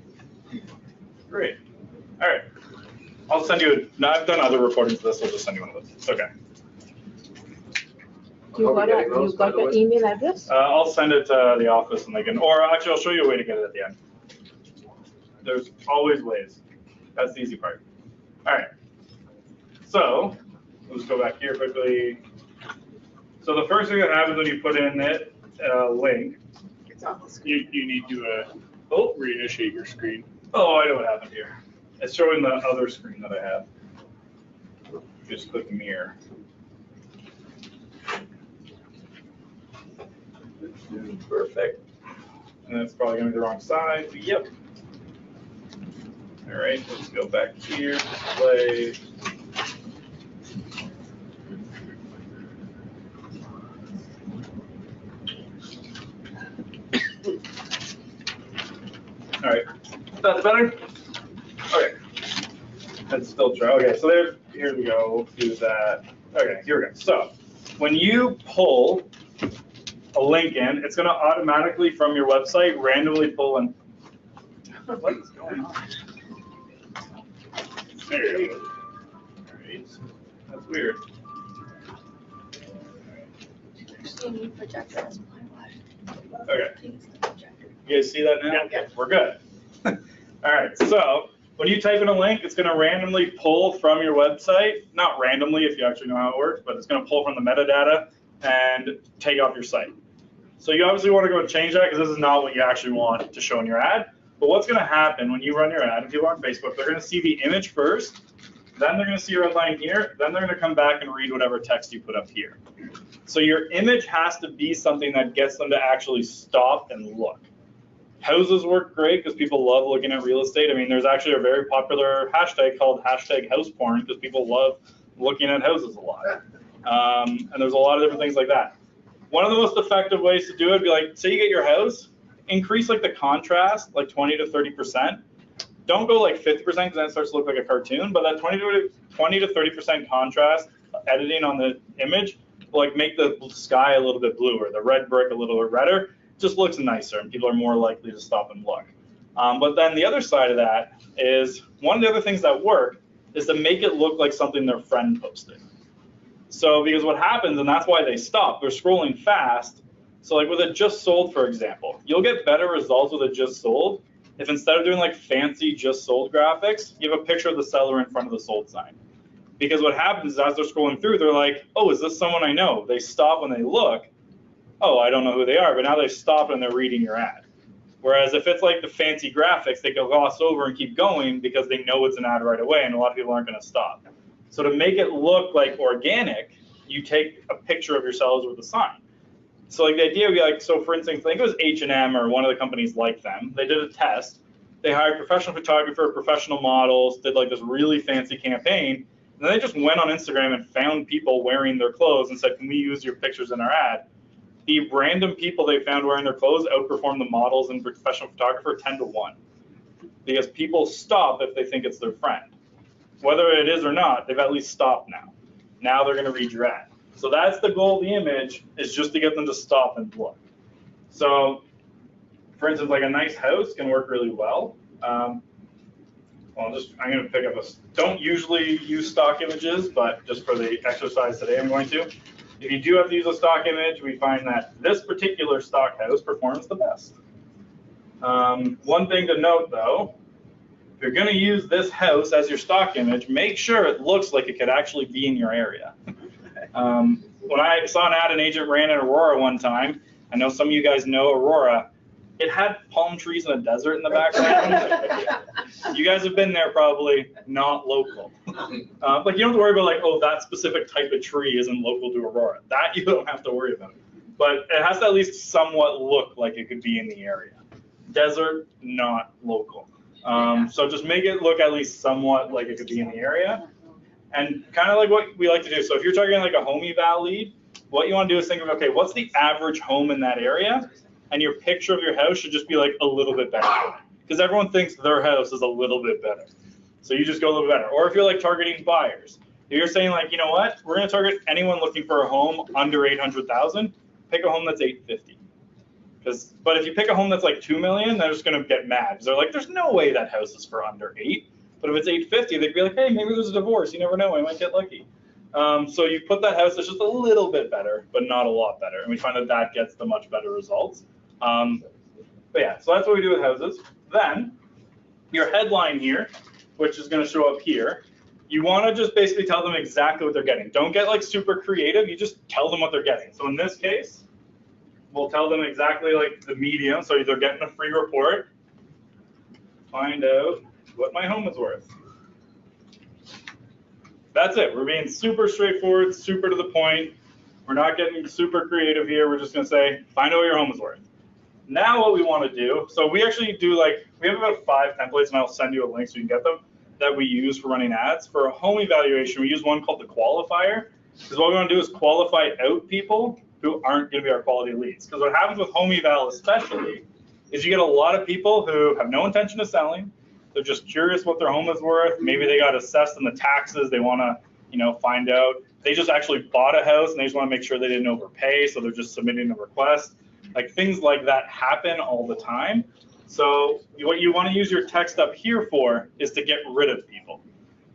Great. All right. I'll send you, I've done other recordings of this, I'll just send you one of those. It's okay. You got an email address? I'll send it to the office and they can, or actually I'll show you a way to get it at the end. There's always ways. That's the easy part. All right. So we'll just go back here quickly. So the first thing that happens when you put in it link, It's off the screen. you need to reinitiate your screen. Oh, I know what happened here. It's showing the other screen that I have. Just click mirror. Perfect. And that's probably gonna be the wrong side. Yep. All right, let's go back here, display. All right, that's better? Okay. That's still true. Okay, so here we go, we'll do that. Okay, here we go. So when you pull a link in, it's gonna automatically from your website randomly pull in. What is going on? There you go. All right, that's weird. Okay. You guys see that now? Yeah. We're good. All right, so when you type in a link, it's gonna randomly pull from your website, not randomly if you actually know how it works, but it's gonna pull from the metadata and take off your site. So you obviously wanna go and change that because this is not what you actually want to show in your ad. But what's gonna happen when you run your ad, if you are on Facebook, they're gonna see the image first, then they're gonna see your headline here, then they're gonna come back and read whatever text you put up here. So your image has to be something that gets them to actually stop and look. Houses work great because people love looking at real estate. I mean, there's actually a very popular hashtag called #houseporn because people love looking at houses a lot. And there's a lot of different things like that. One of the most effective ways to do it would be like, say you get your house, increase like the contrast, like 20 to 30%. Don't go like 50% because then it starts to look like a cartoon, but that 20 to 30% contrast editing on the image will like make the sky a little bit bluer, the red brick a little bit redder. Just looks nicer and people are more likely to stop and look. But then the other side of that is one of the other things that work is to make it look like something their friend posted. So because what happens, and that's why they stop, they're scrolling fast. So like with a just sold, for example, you'll get better results with a just sold if instead of doing like fancy just sold graphics, you have a picture of the seller in front of the sold sign. Because what happens is as they're scrolling through, they're like, oh, is this someone I know? They stop when they look. Oh, I don't know who they are, but now they've stopped and they're reading your ad. Whereas if it's like the fancy graphics, they can gloss over and keep going because they know it's an ad right away, and a lot of people aren't going to stop. So to make it look like organic, you take a picture of yourselves with a sign. So like the idea would be like, so for instance, I think it was H&M or one of the companies like them. They did a test. They hired professional photographer, professional models, did like this really fancy campaign. And then they just went on Instagram and found people wearing their clothes and said, can we use your pictures in our ad? The random people they found wearing their clothes outperformed the models and professional photographer 10-1. Because people stop if they think it's their friend. Whether it is or not, they've at least stopped now. Now they're going to read your ad. So that's the goal of the image, is just to get them to stop and look. So, for instance, like a nice house can work really well. I'm going to pick up don't usually use stock images, but just for the exercise today, I'm going to. If you do have to use a stock image, we find that this particular stock house performs the best. One thing to note, though, if you're going to use this house as your stock image, make sure it looks like it could actually be in your area. When I saw an ad an agent ran in Aurora one time, I know some of you guys know Aurora, it had palm trees in a desert in the background. You guys have been there probably, not local. Like you don't have to worry about like, oh, that specific type of tree isn't local to Aurora. That you don't have to worry about. But it has to at least somewhat look like it could be in the area. Desert, not local. So just make it look at least somewhat like it could be in the area. And kind of like what we like to do. So if you're targeting like a home eval lead, what you want to do is think of, okay, what's the average home in that area? And your picture of your house should just be like a little bit better. Because everyone thinks their house is a little bit better. So you just go a little bit better. Or if you're like targeting buyers, if you're saying like, you know what, we're going to target anyone looking for a home under 800,000, pick a home that's 850. But if you pick a home that's like 2 million, they're just going to get mad. Because they're like, there's no way that house is for under 8. But if it's 850, they'd be like, hey, maybe there's a divorce. You never know. I might get lucky. So you put that house that's just a little bit better, but not a lot better. And we find that that gets the much better results. But yeah, so that's what we do with houses. Then your headline here, which is going to show up here, you want to just basically tell them exactly what they're getting. Don't get like super creative. You just tell them what they're getting. So in this case, we'll tell them exactly like the medium. So they're getting a free report. Find out what my home is worth. That's it. We're being super straightforward, super to the point. We're not getting super creative here. We're just going to say, find out what your home is worth. Now what we want to do, so we actually do like, we have about 5 templates, and I'll send you a link so you can get them, that we use for running ads. For a home evaluation, we use one called the qualifier, because what we want to do is qualify out people who aren't going to be our quality leads. Because what happens with home eval especially is you get a lot of people who have no intention of selling. They're just curious what their home is worth. Maybe they got assessed in the taxes. They want to, find out. They just actually bought a house and they just want to make sure they didn't overpay. So they're just submitting a request. Like things like that happen all the time. So what you want to use your text up here for is to get rid of people.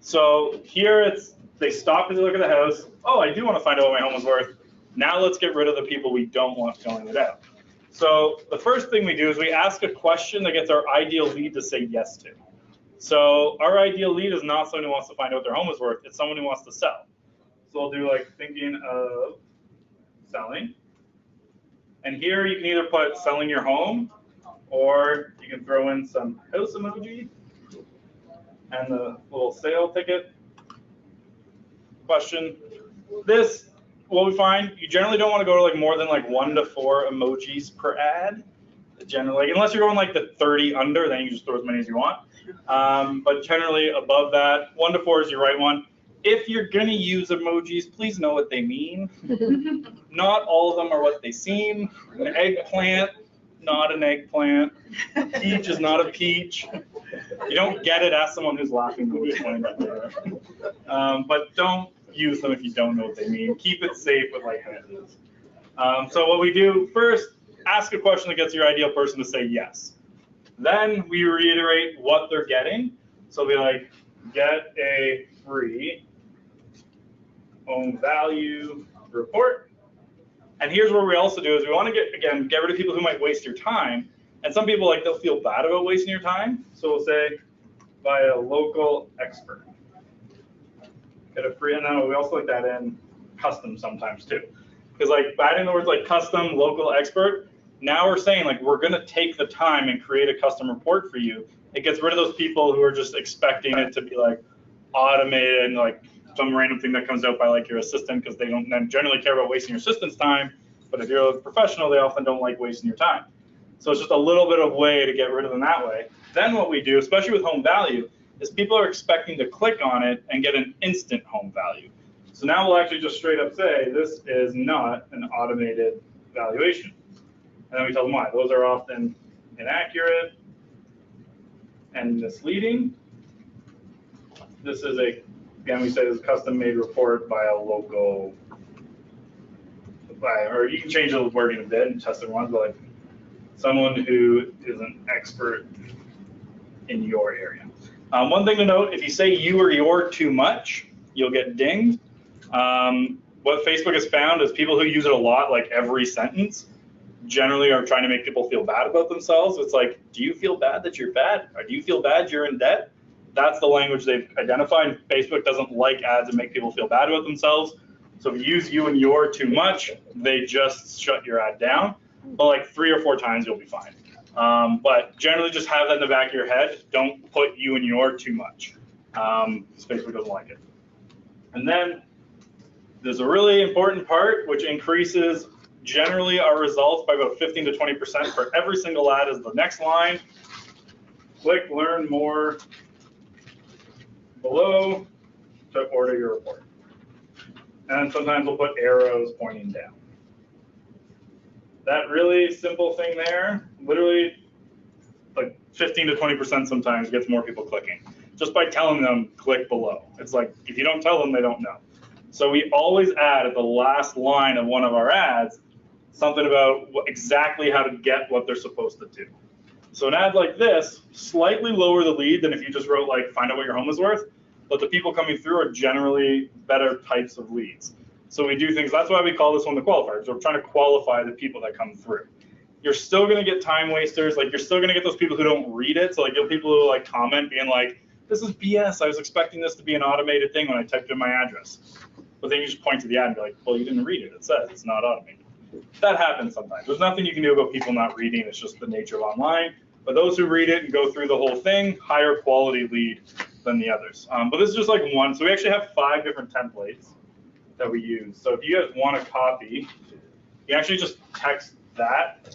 So here they stop as they look at the house. Oh, I do want to find out what my home is worth. Now let's get rid of the people we don't want filling it out. So the first thing we do is we ask a question that gets our ideal lead to say yes to. So our ideal lead is not someone who wants to find out what their home is worth. It's someone who wants to sell. So I'll do like thinking of selling. And here you can either put selling your home, or you can throw in some house emoji and the little sale ticket question. This, what we find, you generally don't want to go to like more than like 1 to 4 emojis per ad. Generally, unless you're going like the 30 under, then you just throw as many as you want. But generally above that, 1 to 4 is your right one. If you're going to use emojis, please know what they mean. Not all of them are what they seem. An eggplant, not an eggplant. Peach is not a peach. You don't get it, ask someone who's laughing to explain that later. But don't use them if you don't know what they mean. Keep it safe with like hands. So what we do first, ask a question that gets your ideal person to say yes. Then we reiterate what they're getting. So we'll be like, get a free home value report. And here's where we also do is we want to get rid of people who might waste your time. And some people, like, they'll feel bad about wasting your time. So we'll say by a local expert. Get a free, and then we also like that in custom sometimes too. Because like adding the words like custom, local expert, now we're saying like we're gonna take the time and create a custom report for you. It gets rid of those people who are just expecting it to be like automated and like some random thing that comes out by like your assistant, because they don't generally care about wasting your assistant's time. But if you're a professional, they often don't like wasting your time. So it's just a little bit of way to get rid of them that way. Then what we do, especially with home value, is people are expecting to click on it and get an instant home value. So now we'll actually just straight up say, this is not an automated valuation. And then we tell them why. Those are often inaccurate and misleading. This is again, we say this is a custom-made report by a local, or you can change the wording a bit and test it once, but like someone who is an expert in your area. One thing to note, if you say you or your too much, you'll get dinged. What Facebook has found is people who use it a lot, like every sentence, generally are trying to make people feel bad about themselves. It's like, do you feel bad that you're fat? Or do you feel bad you're in debt? That's the language they've identified. Facebook doesn't like ads that make people feel bad about themselves. So if you use you and your too much, they just shut your ad down. But like 3 or 4 times, you'll be fine. But generally just have that in the back of your head. Don't put you and your too much. Facebook doesn't like it. And then there's a really important part, which increases generally our results by about 15 to 20% for every single ad, is the next line. Click learn more below to order your report. And sometimes we'll put arrows pointing down. That really simple thing there, literally like 15 to 20% sometimes gets more people clicking, just by telling them click below. It's like, if you don't tell them, they don't know. So we always add at the last line of one of our ads something about exactly how to get what they're supposed to do. So an ad like this, slightly lower the lead than if you just wrote like find out what your home is worth, but the people coming through are generally better types of leads. So we do things, that's why we call this one the qualifiers. We're trying to qualify the people that come through. You're still going to get time wasters, like you're still going to get those people who don't read it. So like you'll people who like comment being like, this is BS, I was expecting this to be an automated thing when I typed in my address. But then you just point to the ad and be like, well, you didn't read it, it says it's not automated. That happens sometimes. There's nothing you can do about people not reading, it's just the nature of online. But those who read it and go through the whole thing, higher quality lead than the others. But this is just like one. So we actually have 5 different templates that we use. So if you guys want a copy, you actually just text that.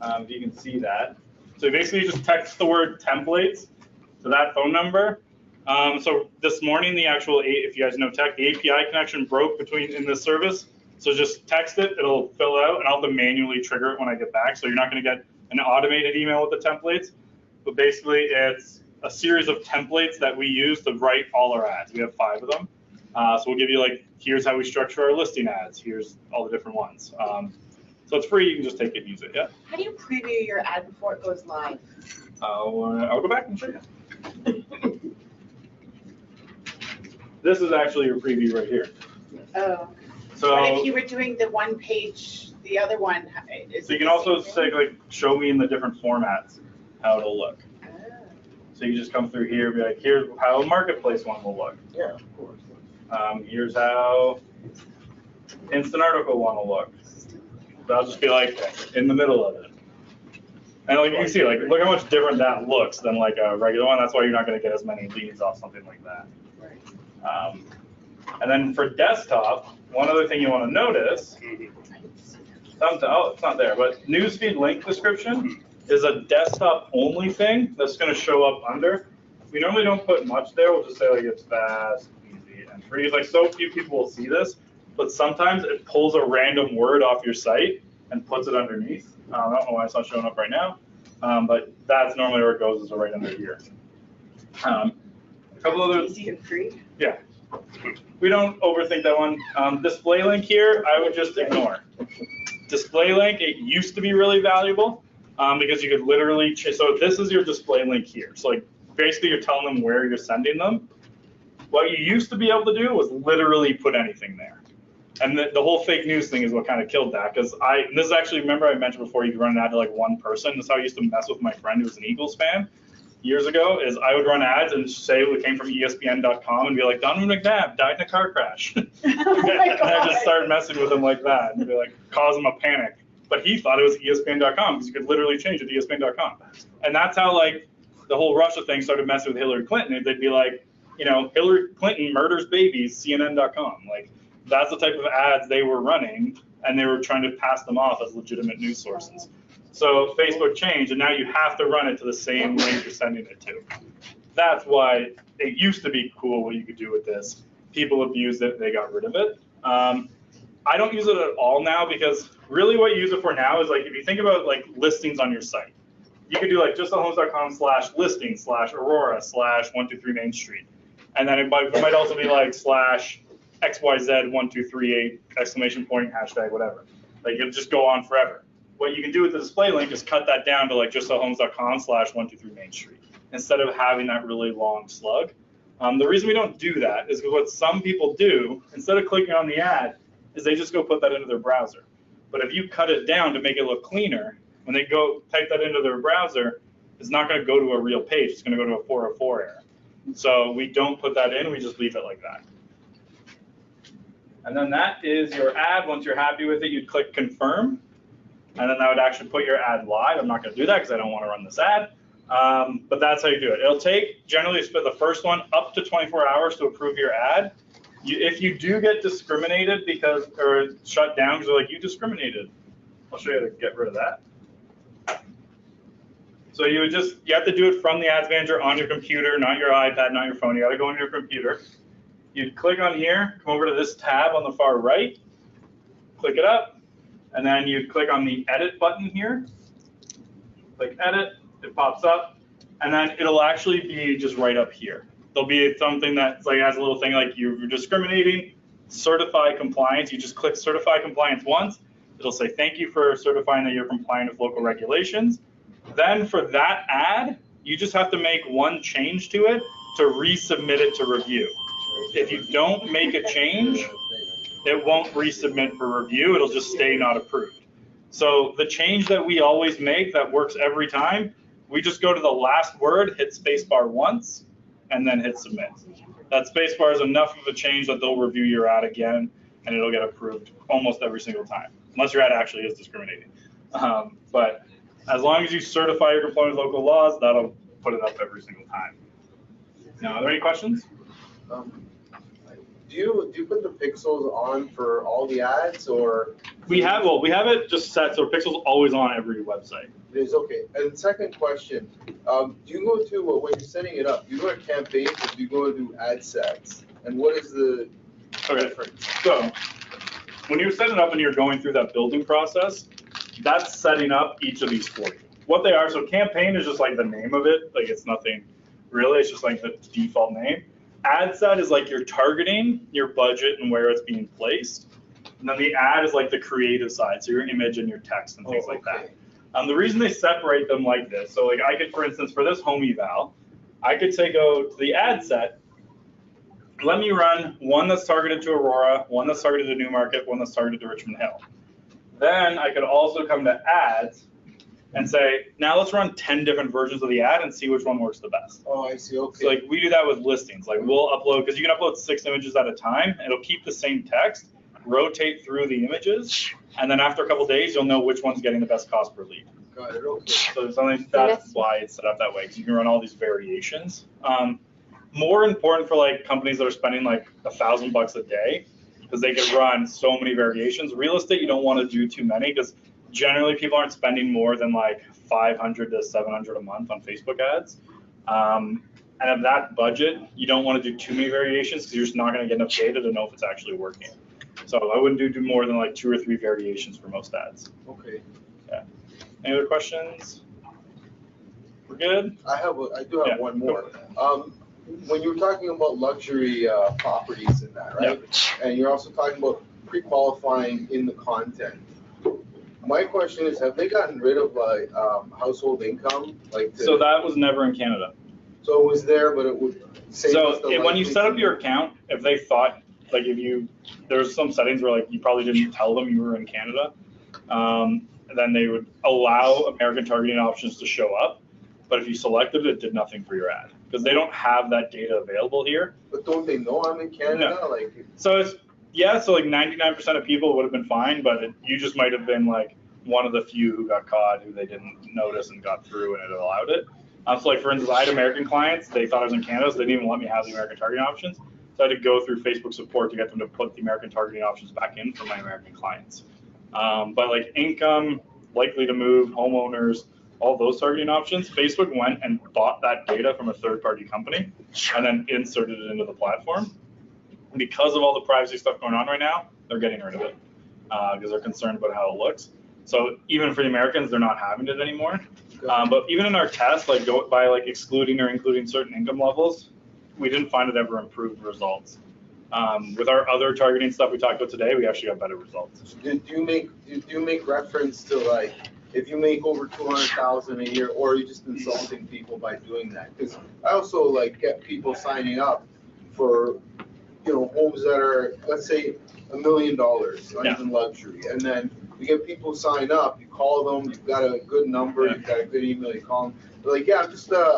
If you can see that. So you basically just text the word templates to that phone number. So this morning, the actual, if you guys know tech, the API connection broke in this service. So just text it, it'll fill out, and I'll have to manually trigger it when I get back. So you're not going to get an automated email with the templates. But basically, it's a series of templates that we use to write all our ads. We have 5 of them. So we'll give you like, here's how we structure our listing ads. Here's all the different ones. So it's free. You can just take it and use it. Yeah. How do you preview your ad before it goes live? I'll go back and show you. This is actually your preview right here. Oh. So, but if you were doing the one page, the other one, is so you can also say like, show me in the different formats how it'll look. Oh. So you just come through here and be like, here's how a marketplace one will look. Yeah, of course. Here's how instant article one will look. So I'll just be like in the middle of it. And like you can see, like look how much different that looks than like a regular one. That's why you're not going to get as many leads off something like that. Right. And then for desktop, one other thing you want to notice, oh, it's not there, but newsfeed link description is a desktop only thing that's going to show up under. We normally don't put much there. We'll just say like it's fast, easy, and free. Like so few people will see this, but sometimes it pulls a random word off your site and puts it underneath. I don't know why it's not showing up right now, but that's normally where it goes, is right under here. A couple other. Easy and free. Yeah. We don't overthink that one. Display link here, I would just ignore. Display link, it used to be really valuable because you could literally, so this is your display link here. So like basically you're telling them where you're sending them. What you used to be able to do was literally put anything there. And the whole fake news thing is what kind of killed that, because this is actually, remember I mentioned before, you could run an ad to like one person. This is how I used to mess with my friend who was an Eagles fan years ago, is I would run ads and say it came from ESPN.com and be like, Donovan McNabb died in a car crash. And I just started messing with him like that and be like, cause him a panic. But he thought it was ESPN.com because you could literally change it to ESPN.com. And that's how like the whole Russia thing started messing with Hillary Clinton. They'd be like, you know, Hillary Clinton murders babies, CNN.com. Like, that's the type of ads they were running, and they were trying to pass them off as legitimate news sources. So Facebook changed, and now you have to run it to the same link you're sending it to. That's why it used to be cool what you could do with this. People abused it, they got rid of it. I don't use it at all now, because really what you use it for now is like, if you think about like listings on your site, you could do like justthehomes.com/listings/Aurora/123 Main Street. And then it might also be like /XYZ1238 ! Hashtag whatever. Like it'll just go on forever. What you can do with the display link is cut that down to like justthehomes.com/123 Main Street instead of having that really long slug. The reason we don't do that is because what some people do, instead of clicking on the ad, is they just go put that into their browser. But if you cut it down to make it look cleaner, when they go type that into their browser, it's not going to go to a real page. It's going to go to a 404 error. So we don't put that in. We just leave it like that. And then that is your ad. Once you're happy with it, you'd click confirm. And then that would actually put your ad live. I'm not going to do that because I don't want to run this ad. But that's how you do it. It'll take, generally, the first one up to 24 hours to approve your ad. If you do get discriminated or shut down because they're like, you discriminated, I'll show you how to get rid of that. So you have to do it from the ads manager on your computer, not your iPad, not your phone. You got to go on your computer. You'd click on here, come over to this tab on the far right, click it up, and then you'd click on the edit button here. Click edit, it pops up, and then it'll actually be just right up here. There'll be something that like has a little thing like you're discriminating, certify compliance. You just click certify compliance once. It'll say thank you for certifying that you're compliant with local regulations. Then for that ad, you just have to make one change to it to resubmit it to review. If you don't make a change, it won't resubmit for review. It'll just stay not approved. So the change that we always make that works every time, we just go to the last word, hit spacebar once, and then hit submit. That spacebar is enough of a change that they'll review your ad again, and it'll get approved almost every single time, unless your ad actually is discriminating. But as long as you certify your compliance with local laws, that'll put it up every single time. Now, are there any questions? Do you put the pixels on for all the ads, or? We have it just set so pixels always on every website. It is, okay. And second question, do you go to, when you're setting it up, do you go to campaigns or do you go to ad sets? And what is the difference? So when you set it up and you're going through that building process, that's setting up each of these for you. What they are, so campaign is just like the name of it, like it's nothing really, it's just like the default name. Ad set is like you're targeting your budget and where it's being placed. And then the ad is like the creative side, so your image and your text and things like that. The reason they separate them like this, so like I could, for instance, for this home eval, I could go to the ad set, let me run one that's targeted to Aurora, one that's targeted to Newmarket, one that's targeted to Richmond Hill. Then I could also come to ads and say, now let's run 10 different versions of the ad and see which one works the best. Oh, I see, okay. So like we do that with listings. Like we'll upload, because you can upload 6 images at a time. It'll keep the same text, rotate through the images, and then after a couple of days, you'll know which one's getting the best cost per lead. Got it, okay. So that's why it's set up that way, because you can run all these variations. More important for like companies that are spending like $1,000 a day, because they can run so many variations. Real estate, you don't want to do too many, because generally people aren't spending more than like $500 to $700 a month on Facebook ads. And at that budget, you don't want to do too many variations because you're just not going to get enough data to know if it's actually working. So I wouldn't do more than like 2 or 3 variations for most ads. Okay. Yeah. Any other questions? We're good? I do have one more. When you were talking about luxury properties and that, right? Yep. And you're also talking about pre-qualifying in the content. My question is, have they gotten rid of like household income? So that was never in Canada. So it was there, but it would say. So when you set up your account, if they thought, like there's some settings where like you probably didn't tell them you were in Canada, then they would allow American targeting options to show up. But if you selected it, it did nothing for your ad because they don't have that data available here. But don't they know I'm in Canada? No. Like. So so like 99% of people would have been fine, but you just might have been like one of the few who got caught who they didn't notice and got through and it allowed it. So like for instance, I had American clients, they thought I was in Canada, so they didn't even let me have the American targeting options. So I had to go through Facebook support to get them to put the American targeting options back in for my American clients. But like income, likely to move, homeowners, all those targeting options, Facebook went and bought that data from a third-party company and then inserted it into the platform. Because of all the privacy stuff going on right now, they're getting rid of it because they're concerned about how it looks. So even for the Americans, they're not having it anymore. But even in our test, like by like excluding or including certain income levels, we didn't find it ever improved results. With our other targeting stuff we talked about today, we actually got better results. Do you make reference to like if you make over 200,000 a year, or are you just insulting people by doing that? Because I also like get people signing up for homes that are, let's say, $1 million, not even luxury, and then you get people sign up, you call them, you've got a good number, you've got a good email, you call them, they're like, yeah,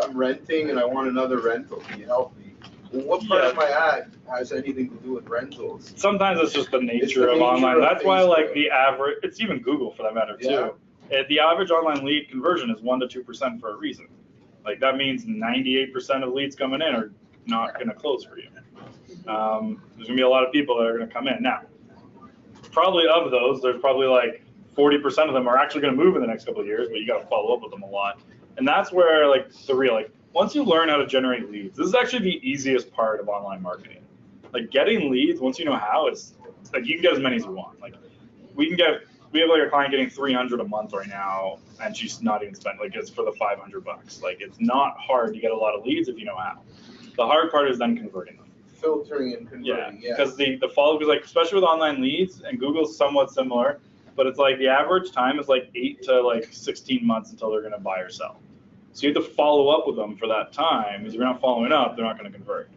I'm renting and I want another rental, can you help me? Well, what part of my ad has anything to do with rentals? Sometimes it's just the nature of online. That's why like the average, it's even Google for that matter too. The average online lead conversion is 1% to 2% for a reason. Like that means 98% of leads coming in are not going to close for you. There's going to be a lot of people that are going to come in. Now, probably of those, there's probably like 40% of them are actually going to move in the next couple of years, but you got to follow up with them a lot. And that's where like once you learn how to generate leads, this is actually the easiest part of online marketing. Like getting leads, once you know how, is like you can get as many as you want. Like we have like a client getting 300 a month right now, and she's not even spending, like it's for the $500. Like it's not hard to get a lot of leads if you know how. The hard part is then converting them. Filtering and converting, because the follow is like, especially with online leads, and Google's somewhat similar, but it's like the average time is like 8 to like 16 months until they're going to buy or sell. So you have to follow up with them for that time. If you're not following up, they're not going to convert.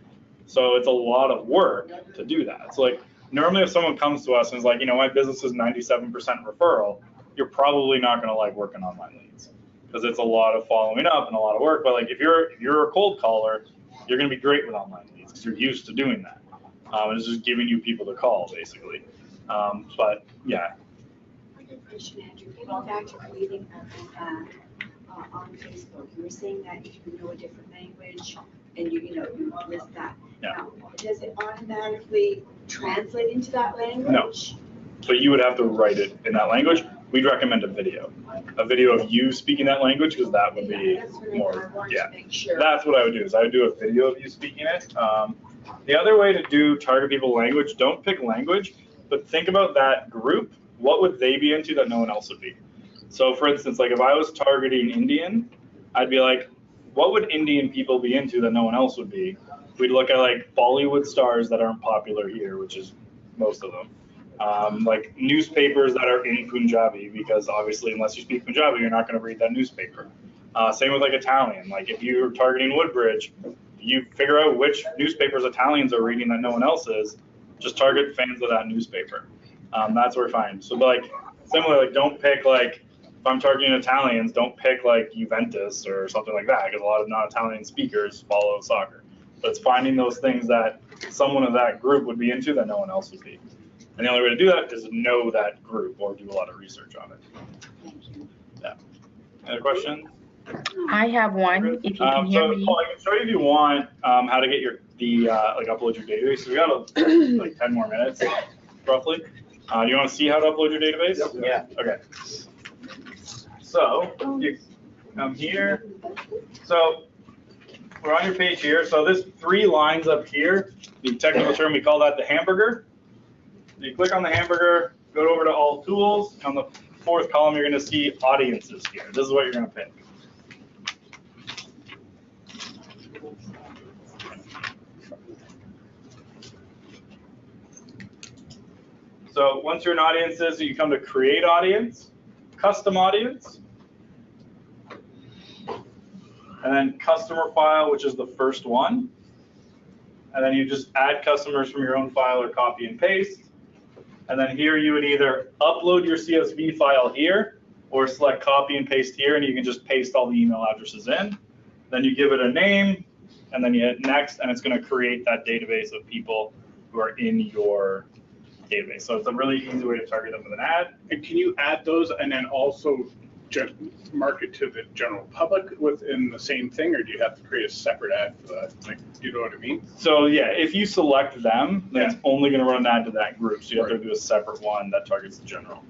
So it's a lot of work to do that. So like normally if someone comes to us and is like, my business is 97% referral, you're probably not going to like working online leads because it's a lot of following up and a lot of work. But like if you're a cold caller, you're going to be great with online leads because you're used to doing that. It's just giving you people to call, basically. But yeah. Good question, Andrew. Going back to creating an ad on Facebook, you were saying that if you know a different language and you list that. Yeah. Now, does it automatically translate into that language? No. So you would have to write it in that language. We'd recommend a video of you speaking that language because that would be more. Sure. That's what I would do. Is I would do a video of you speaking it. The other way to target people language, don't pick language, but think about that group. What would they be into that no one else would be? So for instance, like if I was targeting Indian, I'd be like, what would Indian people be into that no one else would be? We'd look at like Bollywood stars that aren't popular here, which is most of them. Like newspapers that are in Punjabi, because obviously unless you speak Punjabi, you're not going to read that newspaper. Same with like Italian. Like if you're targeting Woodbridge, you figure out which newspapers Italians are reading that no one else is. Just target fans of that newspaper. That's what we're finding. So like similar, like don't pick like if I'm targeting Italians, don't pick like Juventus or something like that because a lot of non-Italian speakers follow soccer. But it's finding those things that someone of that group would be into that no one else would be. And the only way to do that is know that group or do a lot of research on it. Thank you. Yeah. Any other questions? I have one, if you can hear me. Paul, I can show you if you want how to get like upload your database. So we got like 10 more minutes, roughly. Do you want to see how to upload your database? Yep. Yeah. Okay. So you come here. So we're on your page here. So this 3 lines up here, the technical term, we call that the hamburger. You click on the hamburger, go over to all tools. On the 4th column, you're going to see audiences here. This is what you're going to pick. So once you're in audiences, you come to create audience, custom audience. and then customer file, which is the first one. And then you just add customers from your own file or copy and paste. And then here you would either upload your CSV file here or select copy and paste here, and you can just paste all the email addresses in. Then you give it a name, and then you hit next, and it's going to create that database of people who are in your database. So it's a really easy way to target them with an ad. And can you add those and then also market to the general public within the same thing, or do you have to create a separate ad for that? Like, you know what I mean? So yeah, if you select them, then it's only going to run an ad to that group. So you have to do a separate one that targets the general.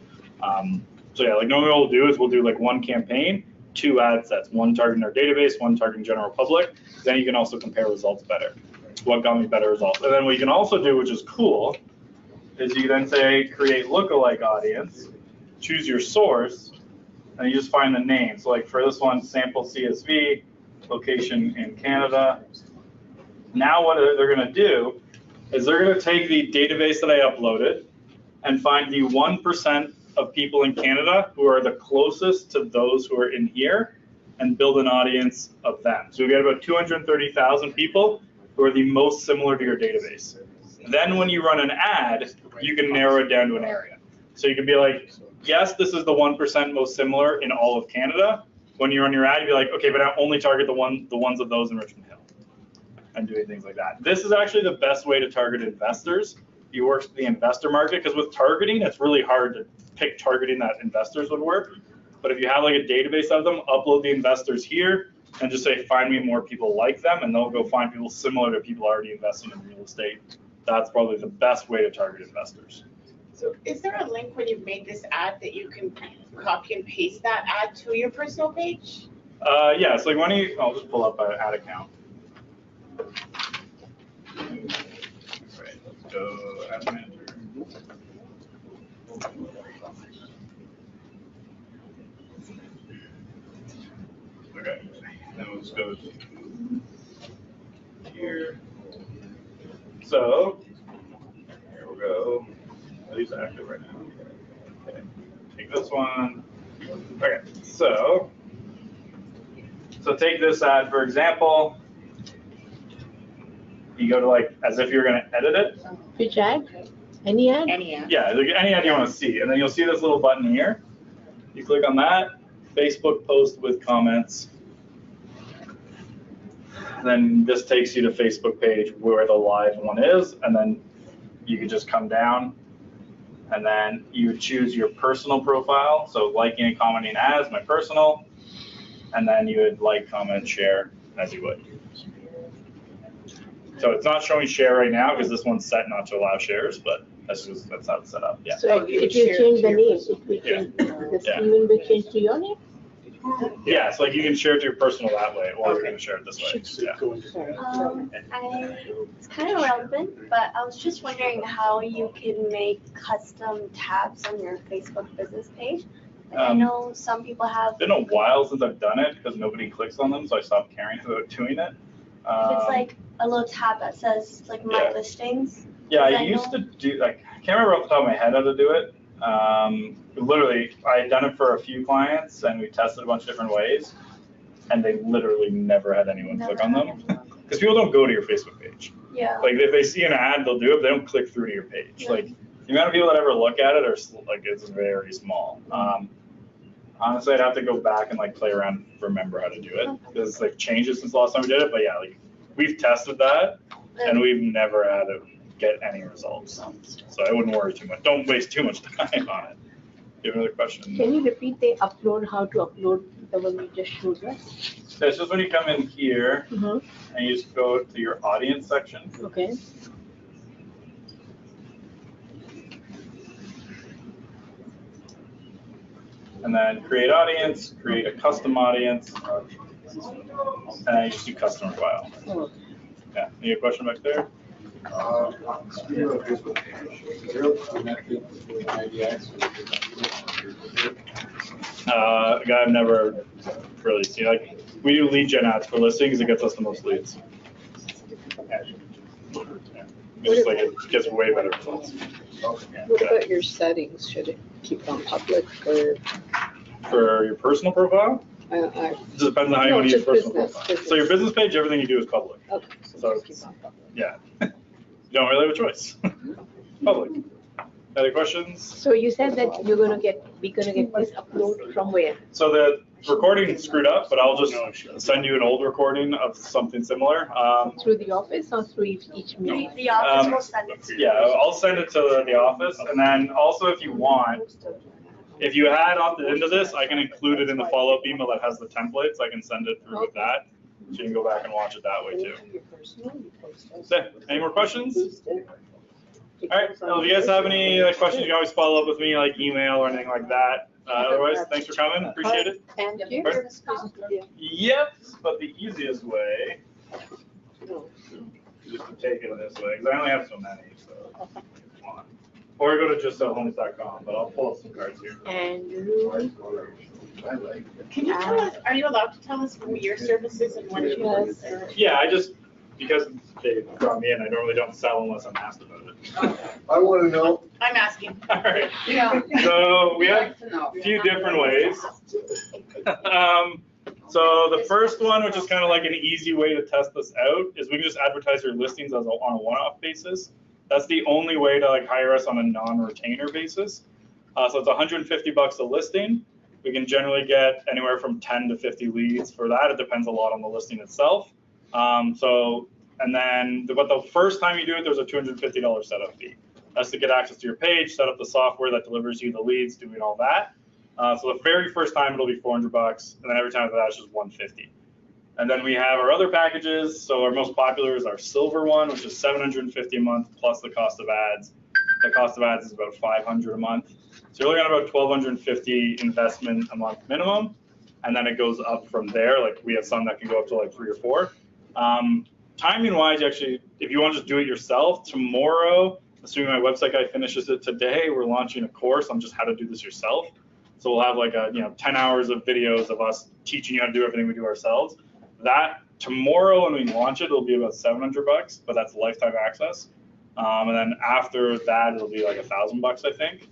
So yeah, like normally what we'll do is we'll do like one campaign, 2 ad sets, one targeting our database, one targeting general public. Then you can also compare results better. What got me better results? And then what you can also do, which is cool, is you then say create lookalike audience, choose your source, and you just find the name. So like for this one, sample CSV, location in Canada. Now what they're going to do is they're going to take the database that I uploaded and find the 1% of people in Canada who are the closest to those who are in here and build an audience of them. So we get about 230,000 people who are the most similar to your database. Then when you run an ad, you can narrow it down to an area. So you can be like, yes, this is the 1% most similar in all of Canada. When you run your ad, you'd be like, okay, but I only target the ones of those in Richmond Hill, and doing things like that. This is actually the best way to target investors. You work the investor market, because with targeting, it's really hard to pick targeting that investors would work. But if you have like a database of them, upload the investors here and just say, find me more people like them, and they'll go find people similar to people already investing in real estate. That's probably the best way to target investors. So is there a link when you've made this ad that you can copy and paste that ad to your personal page? Yeah, so like when you, I'll just pull up an ad account. Right, let's go ad manager. Okay, then let's go here. So here we go. Are these active right now? Okay. Take this one. Okay, so take this ad for example. You go to like as if you're going to edit it. Which ad? Any ad? Any ad. Yeah, like any ad you want to see, and then you'll see this little button here. You click on that. Facebook post with comments. Then this takes you to Facebook page where the live one is, and then you can just come down, and then you choose your personal profile. So liking and commenting as my personal, and then you would like, comment, share as you would. So it's not showing share right now because this one's set not to allow shares, but that's how it's set up. Yeah. So it will change the name. It will change, the Steven will change to your name? Yeah, so like you can share it to your personal that way, or you're going to share it this way. Yeah. It's kind of relevant, but I was just wondering how you can make custom tabs on your Facebook business page. Like I know some people have. It's been a while since I've done it because nobody clicks on them, so I stopped caring about doing it. It's like a little tab that says like my listings. Yeah, I used to do, like, I can't remember off the top of my head how to do it. Literally, I had done it for a few clients and we tested a bunch of different ways, and they literally never had anyone click on them. Because people don't go to your Facebook page. Yeah. Like if they see an ad, they'll do it, but they don't click through to your page. Yeah. Like the amount of people that ever look at it are like, it's very small. Honestly, I'd have to go back and like play around, remember how to do it, because it's like changes since the last time we did it. But yeah, like we've tested that and we've never had to get any results. So I wouldn't worry too much. Don't waste too much time on it. Do you have another question? Can you repeat the upload, how to upload the one you just showed us? So it's just when you come in here and you just go to your audience section. Okay. And then create audience, create a custom audience, and then you just do customer file. Oh. Yeah, any question back there? Speaking of Facebook page, is there a connected with IDX? A guy I've never really seen. Like we do lead gen ads for listings, it gets us the most leads. It's just like it gets way better results. What about your settings? Should it keep on public or? For your personal profile? It just depends on how you No, want to use just personal business, profile. business. So your business page, everything you do is public. Okay. So it's, yeah, you don't really have a choice. Public. Other questions? So you said that we're gonna get this upload from where? So the recording screwed up, but I'll just send you an old recording of something similar. Through the office or through each meeting? The office will send it to you. Yeah, I'll send it to the office, and then also if you want, if you had opted into this, I can include it in the follow-up email that has the templates. I can send it through with that, so you can go back and watch it that way too. So, any more questions? All right, well, if you guys have any questions, you can always follow up with me, like email or anything like that. Otherwise, thanks for coming, appreciate it. And you? Yep, but the easiest way is just to take it this way, because I only have so many, so. Or go to justsellhomes.com, but I'll pull up some cards here. And Can you tell us, are you allowed to tell us who your services and what it was? Or- Yeah, I just, because they brought me in, I normally don't sell unless I'm asked about it. I want to know. I'm asking. All right. Yeah. So we We'd have like to know. a few different ways. So the first one, which is kind of like an easy way to test this out, is we can just advertise your listings on a one-off basis. That's the only way to like hire us on a non-retainer basis. So it's $150 a listing. We can generally get anywhere from 10 to 50 leads for that. It depends a lot on the listing itself. And then, but the first time you do it, there's a $250 setup fee. That's to get access to your page, set up the software that delivers you the leads, doing all that. So the very first time it'll be $400, and then every time after that it's just $150. And then we have our other packages. So our most popular is our silver one, which is $750 a month plus the cost of ads. The cost of ads is about $500 a month. So you're looking at about $1,250 investment a month minimum, and then it goes up from there. Like we have some that can go up to like 3 or 4. Timing wise, actually, if you want to just do it yourself, tomorrow, assuming my website guy finishes it today, we're launching a course on just how to do this yourself. So we'll have like 10 hours of videos of us teaching you how to do everything we do ourselves. That tomorrow when we launch it, it'll be about $700, but that's lifetime access. And then after that, it'll be like $1,000, I think.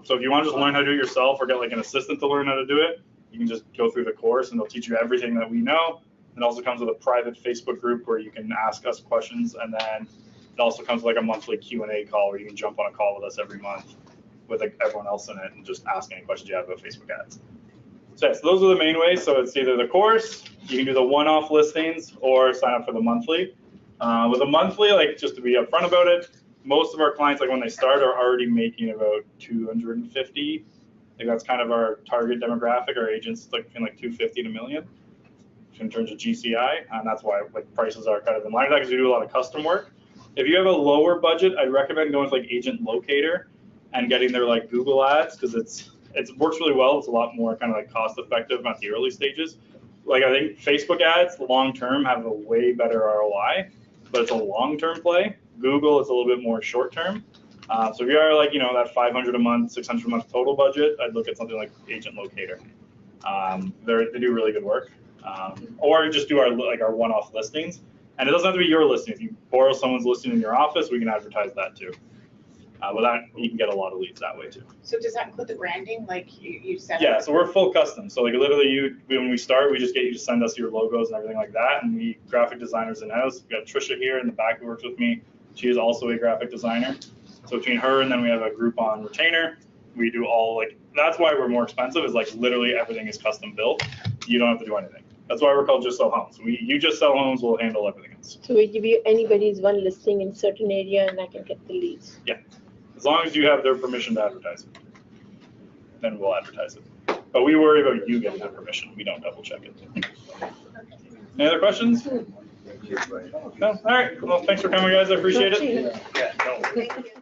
So if you want to just learn how to do it yourself or get like an assistant to learn how to do it, you can just go through the course and they'll teach you everything that we know. It also comes with a private Facebook group where you can ask us questions, and then it also comes with like a monthly Q&A call where you can jump on a call with us every month with like everyone else in it and just ask any questions you have about Facebook ads. So yes, those are the main ways. So it's either the course, you can do the one-off listings, or sign up for the monthly. With a monthly, like just to be upfront about it, most of our clients, like when they start, are already making about 250. I think that's kind of our target demographic. Our agents like between like 250 to $1 million in terms of GCI, and that's why like prices are kind of in line with that because we do a lot of custom work. If you have a lower budget, I'd recommend going with like Agent Locator and getting their like Google ads because it works really well. It's a lot more kind of like cost effective at the early stages. Like I think Facebook ads long term have a way better ROI, but it's a long term play. Google is a little bit more short term. So if you are like that 500 a month, 600 a month total budget, I'd look at something like Agent Locator. They do really good work. Or just do our one-off listings, and it doesn't have to be your listing. If you borrow someone's listing in your office, we can advertise that too. With that, you can get a lot of leads that way too. So does that include the branding, like you said? Yeah, so we're full custom. So like literally, when we start, we just get you to send us your logos and everything like that, and we graphic designers in-house. We've got Trisha here in the back who works with me. She is also a graphic designer. So between her and then we have a Groupon retainer. We do all that's why we're more expensive. Is like literally everything is custom built. You don't have to do anything. That's why we're called Just Sell Homes. You just sell homes, we'll handle everything else. So we give you anybody's one listing in certain area and I can get the leads. Yeah, as long as you have their permission to advertise it, then we'll advertise it. But we worry about you getting that permission. We don't double check it. Any other questions? No? All right. Well, thanks for coming, guys. I appreciate it. Thank you.